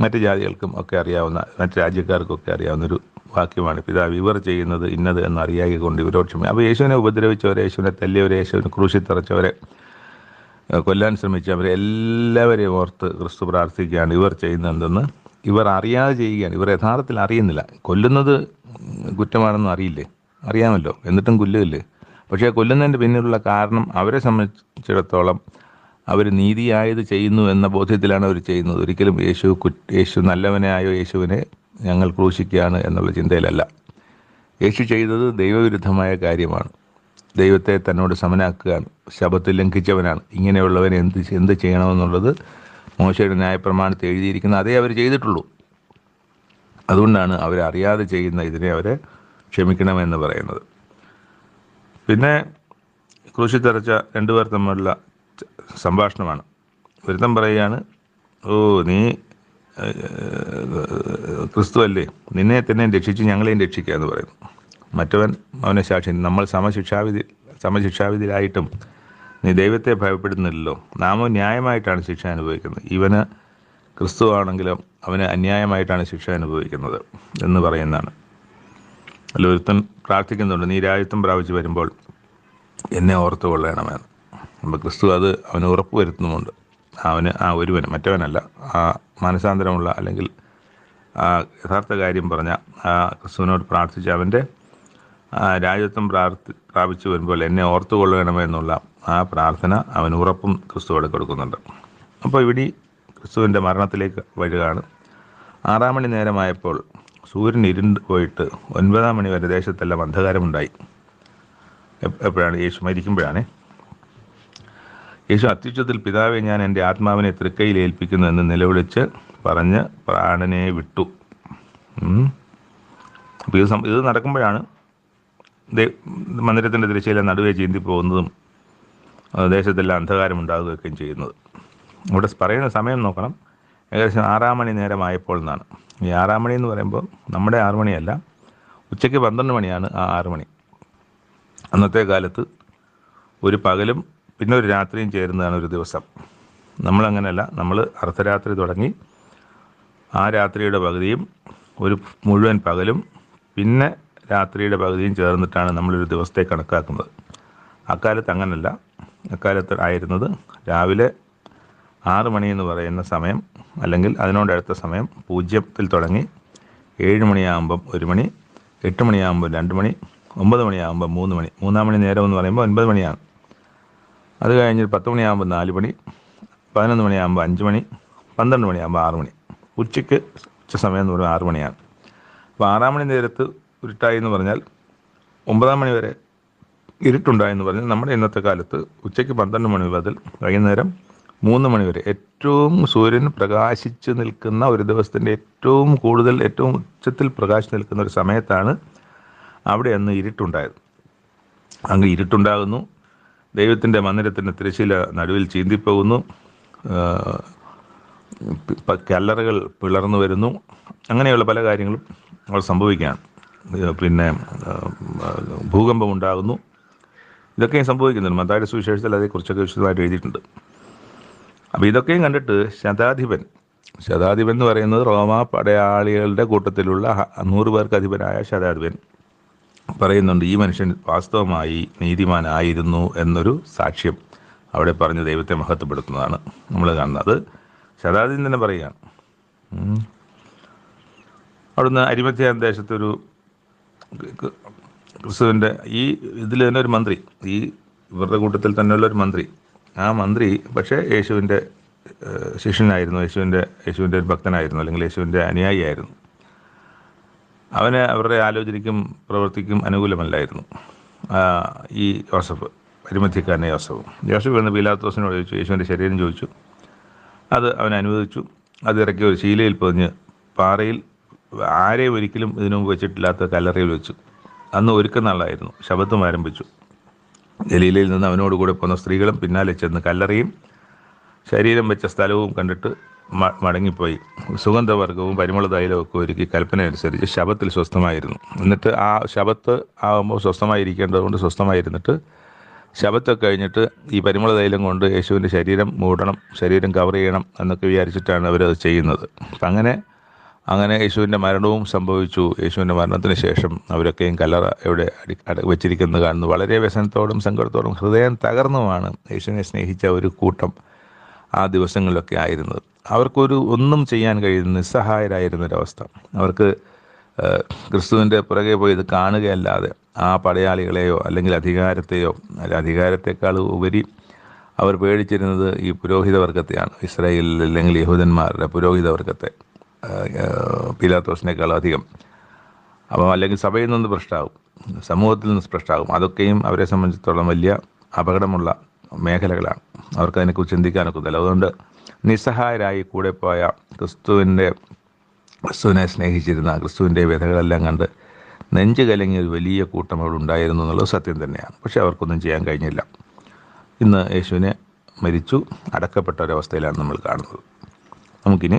മറ്റ് ജാതികൾക്കും ഒക്കെ അറിയാവുന്ന, മറ്റ് രാജ്യക്കാർക്കൊക്കെ അറിയാവുന്നൊരു വാക്യമാണ്. പിതാവ്, ഇവർ ചെയ്യുന്നത് ഇന്നത് എന്ന് അറിയായ കൊണ്ട് ഇവരോട് ക്ഷമിക്കും. അപ്പോൾ യേശുവിനെ ഉപദ്രവിച്ചവരെ, യേശുവിനെ തല്ലിയവരെ, യേശുവിനെ ക്രൂശിൽ തറച്ചവരെ, കൊല്ലാൻ ശ്രമിച്ചവരെ എല്ലാവരെയും ഓർത്ത് ക്രിസ്തു പ്രാർത്ഥിക്കുകയാണ്. ഇവർ ചെയ്യുന്നതെന്ന് ഇവർ അറിയാതെ ചെയ്യുകയാണ്. ഇവർ യഥാർത്ഥത്തിൽ അറിയുന്നില്ല. കൊല്ലുന്നത് കുറ്റമാണെന്ന് അറിയാമല്ലോ, എന്നിട്ടും കൊല്ലുകയില്ലേ. പക്ഷേ കൊല്ലുന്നതിൻ്റെ പിന്നിലുള്ള കാരണം അവരെ സംബന്ധിച്ചിടത്തോളം അവർ നീതിയായത് ചെയ്യുന്നു എന്ന ബോധ്യത്തിലാണ് അവർ ചെയ്യുന്നത്. ഒരിക്കലും യേശു നല്ലവനായോ യേശുവിനെ ഞങ്ങൾ ക്രൂശിക്കുകയാണ് എന്നുള്ള ചിന്തയിലല്ല. യേശു ചെയ്തത് ദൈവവിരുദ്ധമായ കാര്യമാണ്. ദൈവത്തെ തന്നോട് സമനാക്കുകയാണ്. ശബത്ത് ലംഘിച്ചവനാണ്. ഇങ്ങനെയുള്ളവനെ എന്ത് ചെയ്യണമെന്നുള്ളത് മോശയുടെ ന്യായപ്രമാണത്തിൽ എഴുതിയിരിക്കുന്ന അതേ അവർ ചെയ്തിട്ടുള്ളൂ. അതുകൊണ്ടാണ് അവരറിയാതെ ചെയ്യുന്ന ഇതിനെ അവരെ ക്ഷമിക്കണമെന്ന് പറയുന്നത്. പിന്നെ ക്രൂശിൽ തറച്ച 2 പേർ തമ്മിലുള്ള സംഭാഷണമാണ്. ഒരുത്തൻ പറയുകയാണ്, ഓ നീ ക്രിസ്തു അല്ലേ, നിന്നെ തന്നെ രക്ഷിച്ച് ഞങ്ങളെയും രക്ഷിക്കുക എന്ന് പറയുന്നു. മറ്റവൻ അവനെ സാക്ഷി, നമ്മൾ സമശിക്ഷാവിധിയിലായിട്ടും നീ ദൈവത്തെ ഭയപ്പെടുന്നില്ലല്ലോ, നാമോ ന്യായമായിട്ടാണ് ശിക്ഷ അനുഭവിക്കുന്നത്. ഇവന് ക്രിസ്തു ആണെങ്കിലും അവന് അന്യായമായിട്ടാണ് ശിക്ഷ അനുഭവിക്കുന്നത് എന്ന് പറയുന്നതാണ്. അതിൽ ഒരുത്തൻ പ്രാർത്ഥിക്കുന്നുണ്ട്, നീ രാജ്യത്വം പ്രാപിച്ച് വരുമ്പോൾ എന്നെ ഓർത്ത് കൊള്ളണമെന്ന്. അപ്പോൾ ക്രിസ്തു അത് അവന് ഉറപ്പ് വരുത്തുന്നുമുണ്ട്. ഒരുവന്, മറ്റവനല്ല, ആ മനസാന്തരമുള്ള അല്ലെങ്കിൽ ആ യഥാർത്ഥ കാര്യം പറഞ്ഞ ആ ക്രിസ്തുവിനോട് പ്രാർത്ഥിച്ച് അവൻ്റെ രാജ്യത്വം പ്രാപിച്ചു വരുമ്പോൾ എന്നെ ഓർത്തു കൊള്ളണമെന്നുള്ള ആ പ്രാർത്ഥന അവന് ഉറപ്പും ക്രിസ്തുവോടെ കൊടുക്കുന്നുണ്ട്. അപ്പോൾ ഇവിടെ ക്രിസ്തുവിൻ്റെ മരണത്തിലേക്ക് വരികയാണ്. 6 മണി നേരമായപ്പോൾ സൂര്യൻ ഇരുണ്ട് പോയിട്ട് 9 മണി വരെ ദേശത്തെല്ലാം അന്ധകാരമുണ്ടായി. എപ്പോഴാണ്? യേശു മരിക്കുമ്പോഴാണ്. യേശു അത്യുച്ചത്തിൽ, പിതാവെ, ഞാൻ എൻ്റെ ആത്മാവിനെ തൃക്കൈയിൽ ഏൽപ്പിക്കുന്നു എന്ന് നിലവിളിച്ച് പറഞ്ഞ് പ്രാണനെ വിട്ടു. അപ്പോൾ ഇത് നടക്കുമ്പോഴാണ് മന്ദിരത്തിൻ്റെ തിരശ്ശീല നടുവേ ചീന്തി പോകുന്നതും ദേശത്തെല്ലാം അന്ധകാരം ഉണ്ടാകുകയൊക്കെയും ചെയ്യുന്നത്. ഇവിടെ പറയുന്ന സമയം നോക്കണം, ഏകദേശം 6 മണി നേരമായപ്പോൾ എന്നാണ്. ഈ 6 മണി എന്ന് പറയുമ്പോൾ നമ്മുടെ 6 മണിയല്ല, ഉച്ചയ്ക്ക് 12 മണിയാണ് ആ 6 മണി. അന്നത്തെ കാലത്ത് ഒരു പകലും പിന്നെ ഒരു രാത്രിയും ചേരുന്നതാണ് ഒരു ദിവസം. നമ്മളങ്ങനെയല്ല, നമ്മൾ അർദ്ധരാത്രി തുടങ്ങി ആ രാത്രിയുടെ പകുതിയും ഒരു മുഴുവൻ പകലും പിന്നെ രാത്രിയുടെ പകുതിയും ചേർന്നിട്ടാണ് നമ്മളൊരു ദിവസത്തെ കണക്കാക്കുന്നത്. അക്കാലത്ത് അങ്ങനല്ല. അക്കാലത്ത് ആയിരുന്നത് രാവിലെ 6 മണി എന്ന് പറയുന്ന സമയം, അല്ലെങ്കിൽ അതിനോടടുത്ത സമയം, 0 തുടങ്ങി 7 മണിയാകുമ്പം 1 മണി, 8 മണിയാകുമ്പോൾ 2 മണി, 9 മണിയാകുമ്പോൾ 3 മണി. 3-ാം മണി നേരം എന്ന് പറയുമ്പോൾ 9 മണിയാണ്. അത് കഴിഞ്ഞ് 10 മണിയാകുമ്പോൾ 4 മണി, 11 മണിയാകുമ്പോൾ 5 മണി, 12 മണിയാകുമ്പോൾ 6 മണി. ഉച്ച സമയം എന്ന് പറയുമ്പോൾ 6 മണിയാണ്. അപ്പോൾ 6-ാം മണി നേരത്ത് ഇരുട്ടായി എന്ന് പറഞ്ഞാൽ 9-ാം മണി വരെ ഇരുട്ടുണ്ടായെന്ന് പറഞ്ഞാൽ നമ്മുടെ ഇന്നത്തെ കാലത്ത് ഉച്ചയ്ക്ക് 12 മണി മുതൽ വൈകുന്നേരം 3 മണി വരെ ഏറ്റവും സൂര്യൻ പ്രകാശിച്ച് നിൽക്കുന്ന ഒരു ദിവസത്തിൻ്റെ ഏറ്റവും ഉച്ചത്തിൽ പ്രകാശിച്ച് നിൽക്കുന്ന ഒരു സമയത്താണ് അവിടെ അന്ന് ഇരുട്ടുണ്ടായത്. അങ്ങ് ഇരുട്ടുണ്ടാകുന്നു, ദൈവത്തിൻ്റെ മന്ദിരത്തിൻ്റെ തിരശ്ശീല നടുവിൽ ചീന്തിപ്പോകുന്നു, കല്ലറകൾ പിളർന്നു വരുന്നു, അങ്ങനെയുള്ള പല കാര്യങ്ങളും അവിടെ സംഭവിക്കുകയാണ്. പിന്നെ ഭൂകമ്പം ഉണ്ടാകുന്നു. ഇതൊക്കെയും സംഭവിക്കുന്നുണ്ട്. മത്തായിയുടെ സുവിശേഷത്തിൽ അതേക്കുറിച്ചൊക്കെ വിശദമായിട്ട് എഴുതിയിട്ടുണ്ട്. അപ്പോൾ ഇതൊക്കെയും കണ്ടിട്ട് ശതാധിപൻ എന്ന് പറയുന്നത് റോമാ പടയാളികളുടെ കൂട്ടത്തിലുള്ള 100 പേർക്ക് അധിപനായ ശതാധിപൻ പറയുന്നുണ്ട്, ഈ മനുഷ്യൻ വാസ്തവമായി നീതിമാനായിരുന്നു എന്നൊരു സാക്ഷ്യം അവിടെ പറഞ്ഞ് ദൈവത്തെ മഹത്വപ്പെടുത്തുന്നതാണ് നമ്മൾ കാണുന്നത്. അത് ശതാധിപൻ തന്നെ പറയുകയാണ്. അവിടുന്ന് അരിമത്ഥ്യ ദേശത്തൊരു ക്രിസ്തുവിൻ്റെ ഇതിൽ തന്നെ ഒരു മന്ത്രി, ഇവരുടെ കൂട്ടത്തിൽ തന്നെയുള്ള ഒരു മന്ത്രി, ആ മന്ത്രി പക്ഷേ യേശുവിൻ്റെ ശിഷ്യനായിരുന്നു, യേശുവിൻ്റെ ഒരു ഭക്തനായിരുന്നു, അല്ലെങ്കിൽ യേശുവിൻ്റെ അനുയായിയായിരുന്നു. അവന് അവരുടെ ആലോചനയ്ക്കും പ്രവൃത്തിക്കും അനുകൂലമല്ലായിരുന്നു. ഈ യോസഫ്, അരിമത്ഥ്യക്കാരനെ യോസഫ് എന്ന് പീലാത്തോസിനോട് ചോദിച്ചു, യേശുവിൻ്റെ ശരീരം ചോദിച്ചു. അത് അവൻ അനുവദിച്ചു. അത് ഇറക്കി ഒരു ശീലയിൽ പൊതിഞ്ഞ് പാറയിൽ ആരെയും ഒരിക്കലും ഇതിനു മുമ്പ് വെച്ചിട്ടില്ലാത്ത കല്ലറയിൽ വെച്ചു. അന്ന് ഒരുക്കുന്ന ആളായിരുന്നു. ശബത്തും ആരംഭിച്ചു. ഗലീലയിൽ നിന്ന് അവനോട് കൂടെ പോന്ന സ്ത്രീകളും പിന്നാലെ ചെന്ന് കല്ലറയും ശരീരം വെച്ച സ്ഥലവും കണ്ടിട്ട് മടങ്ങിപ്പോയി. സുഗന്ധവർഗവും പരിമള തൈലവും ഒക്കെ ഒരുക്കി കൽപ്പന അനുസരിച്ച് ശബത്തിൽ സ്വസ്ഥമായിരുന്നു. എന്നിട്ട് ആ ശബത്ത് ആകുമ്പോൾ സ്വസ്ഥമായിരിക്കേണ്ടത് കൊണ്ട് സ്വസ്ഥമായിരുന്നിട്ട് ശബത്തൊക്കെ കഴിഞ്ഞിട്ട് ഈ പരിമള തൈലം കൊണ്ട് യേശുവിൻ്റെ ശരീരം മൂടണം, ശരീരം കവർ ചെയ്യണം എന്നൊക്കെ വിചാരിച്ചിട്ടാണ് അവരത് ചെയ്യുന്നത്. അപ്പം അങ്ങനെ യേശുവിൻ്റെ മരണവും സംഭവിച്ചു. യേശുവിൻ്റെ മരണത്തിന് ശേഷം അവരൊക്കെയും കല്ലറ എവിടെ വെച്ചിരിക്കുന്നത് കാണുന്നു. വളരെ വ്യസനത്തോടും സങ്കടത്തോടും ഹൃദയം തകർന്നുമാണ് യേശുവിനെ സ്നേഹിച്ച ഒരു കൂട്ടം ആ ദിവസങ്ങളിലൊക്കെ ആയിരുന്നത്. അവർക്കൊരു ഒന്നും ചെയ്യാൻ കഴിയുന്ന നിസ്സഹായരായിരുന്നൊരവസ്ഥ. അവർക്ക് ക്രിസ്തുവിൻ്റെ പുറകെ പോയി ഇത് കാണുകയല്ലാതെ ആ പടയാളികളെയോ അല്ലെങ്കിൽ അധികാരത്തെക്കാൾ ഉപരി അവർ പേടിച്ചിരുന്നത് ഈ പുരോഹിത വർഗത്തെയാണ്. ഇസ്രായേലിൽ അല്ലെങ്കിൽ യഹൂദന്മാരുടെ പുരോഹിത വർഗത്തെ, പീലാത്തോസിനേക്കാൾ അധികം. അപ്പം അല്ലെങ്കിൽ സഭയിൽ നിന്ന് ഭ്രഷ്ടാവും, സമൂഹത്തിൽ നിന്ന് ഭ്രഷ്ടാവും. അതൊക്കെയും അവരെ സംബന്ധിച്ചിടത്തോളം വലിയ അപകടമുള്ള മേഖലകളാണ്. അവർക്കതിനെക്കുറിച്ച് ചിന്തിക്കാനൊക്കുന്നില്ല. അതുകൊണ്ട് നിസ്സഹായരായി കൂടെ പോയ ക്രിസ്തുവിനെ സ്നേഹിച്ചിരുന്ന, ക്രിസ്തുവിൻ്റെ വ്യഥകളെല്ലാം കണ്ട് നെഞ്ച് കലങ്ങിയ ഒരു വലിയ കൂട്ടം അവിടെ ഉണ്ടായിരുന്നു എന്നുള്ളത് സത്യം തന്നെയാണ്. പക്ഷെ അവർക്കൊന്നും ചെയ്യാൻ കഴിഞ്ഞില്ല. ഇന്ന് യേശുവിനെ മരിച്ചു അടക്കപ്പെട്ട ഒരവസ്ഥയിലാണ് നമ്മൾ കാണുന്നത്. നമുക്കിനി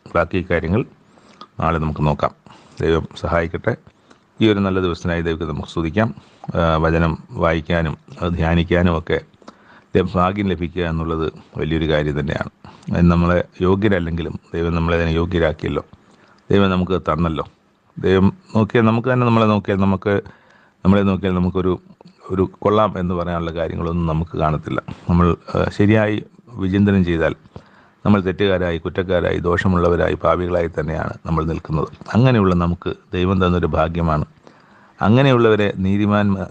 ബാക്കി കാര്യങ്ങൾ നാളെ നമുക്ക് നോക്കാം. ദൈവം സഹായിക്കട്ടെ. ഈ ഒരു നല്ല ദിവസത്തിനായി ദൈവത്തെ നമുക്ക് സ്തുതിക്കാം. വചനം വായിക്കാനും അത് ധ്യാനിക്കാനും ഒക്കെ ഭാഗ്യം ലഭിക്കുക എന്നുള്ളത് വലിയൊരു കാര്യം തന്നെയാണ്. നമ്മളെ യോഗ്യരല്ലെങ്കിലും ദൈവം നമ്മളെ അതിനെ യോഗ്യരാക്കിയല്ലോ. ദൈവം നമുക്ക് തന്നല്ലോ. ദൈവം നോക്കിയാൽ നമുക്ക് തന്നെ നമ്മളെ നോക്കിയാൽ നമുക്കൊരു കൊള്ളാം എന്ന് പറയാനുള്ള കാര്യങ്ങളൊന്നും നമുക്ക് കാണത്തില്ല. നമ്മൾ ശരിയായി വിചിന്തനം ചെയ്താൽ നമ്മൾ തെറ്റുകാരായി, കുറ്റക്കാരായി, ദോഷമുള്ളവരായി, പാപികളായി തന്നെയാണ് നമ്മൾ നിൽക്കുന്നത്. അങ്ങനെയുള്ള നമുക്ക് ദൈവം തന്നൊരു ഭാഗ്യമാണ്. അങ്ങനെയുള്ളവരെ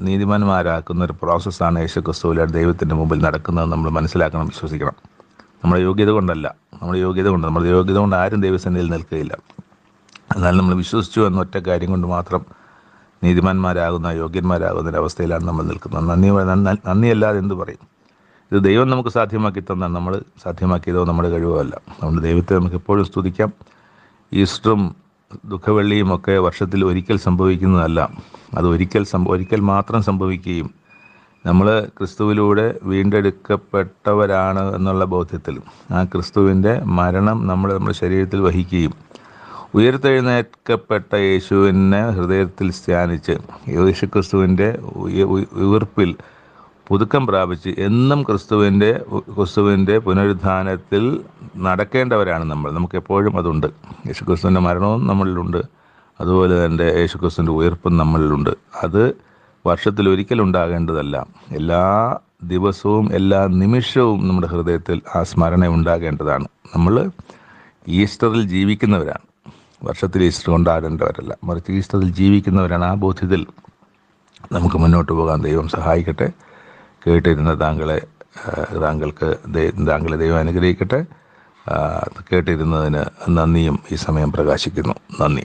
നീതിമാന്മാരാക്കുന്ന ഒരു പ്രോസസ്സാണ് യേശുക്രിസ്തുവിലെ ദൈവത്തിൻ്റെ മുമ്പിൽ നടക്കുന്നത്. നമ്മൾ മനസ്സിലാക്കണം, വിശ്വസിക്കണം. നമ്മുടെ യോഗ്യത കൊണ്ടല്ല, നമ്മുടെ യോഗ്യത കൊണ്ട് ആരും ദൈവസന്നിധിയിൽ നിൽക്കുകയില്ല. എന്നാൽ നമ്മൾ വിശ്വസിച്ചു എന്ന ഒറ്റ കാര്യം കൊണ്ട് മാത്രം യോഗ്യന്മാരാകുന്ന ഒരവസ്ഥയിലാണ് നമ്മൾ നിൽക്കുന്നത്. നന്ദിയല്ലാതെ എന്ത് പറയും? ഇത് ദൈവം നമുക്ക് സാധ്യമാക്കി തന്നാൽ നമ്മൾ സാധ്യമാക്കിയതോ നമ്മുടെ കഴിവോ അല്ല. അതുകൊണ്ട് ദൈവത്തെ നമുക്ക് എപ്പോഴും സ്തുതിക്കാം. ഈസ്റ്ററും ദുഃഖവെള്ളിയും ഒക്കെ വർഷത്തിൽ ഒരിക്കൽ സംഭവിക്കുന്നതല്ല. അത് ഒരിക്കൽ മാത്രം സംഭവിക്കുകയും നമ്മൾ ക്രിസ്തുവിലൂടെ വീണ്ടെടുക്കപ്പെട്ടവരാണ് എന്നുള്ള ബോധ്യത്തിൽ ആ ക്രിസ്തുവിൻ്റെ മരണം നമ്മുടെ ശരീരത്തിൽ വഹിക്കുകയും ഉയർത്തെഴുന്നേൽക്കപ്പെട്ട യേശുവിനെ ഹൃദയത്തിൽ ധ്യാനിച്ച് യേശുക്രിസ്തുവിൻ്റെ ഉയിർപ്പിൽ പുതുക്കം പ്രാപിച്ച് എന്നും ക്രിസ്തുവിൻ്റെ പുനരുത്ഥാനത്തിൽ നടക്കേണ്ടവരാണ് നമ്മൾ. നമുക്കെപ്പോഴും അതുണ്ട്. യേശുക്രിസ്തുവിൻ്റെ മരണവും നമ്മളിലുണ്ട്, അതുപോലെ തന്നെ യേശുക്രിസ്തുവിൻ്റെ ഉയർപ്പും നമ്മളിലുണ്ട്. അത് വർഷത്തിലൊരിക്കലുണ്ടാകേണ്ടതല്ല, എല്ലാ ദിവസവും എല്ലാ നിമിഷവും നമ്മുടെ ഹൃദയത്തിൽ ആ സ്മരണ ഉണ്ടാകേണ്ടതാണ്. നമ്മൾ ഈസ്റ്ററിൽ ജീവിക്കുന്നവരാണ്, വർഷത്തിൽ ഈസ്റ്റർ കൊണ്ടാടേണ്ടവരല്ല, മറിച്ച് ഈസ്റ്ററിൽ ജീവിക്കുന്നവരാണ്. ആ ബോധ്യത്തിൽ നമുക്ക് മുന്നോട്ട് പോകാൻ ദൈവം സഹായിക്കട്ടെ. കേട്ടിരുന്ന താങ്കളെ ദൈവം അനുഗ്രഹിക്കട്ടെ. കേട്ടിരുന്നതിന് നന്ദിയും ഈ സമയം പ്രകാശിക്കുന്നു. നന്ദി.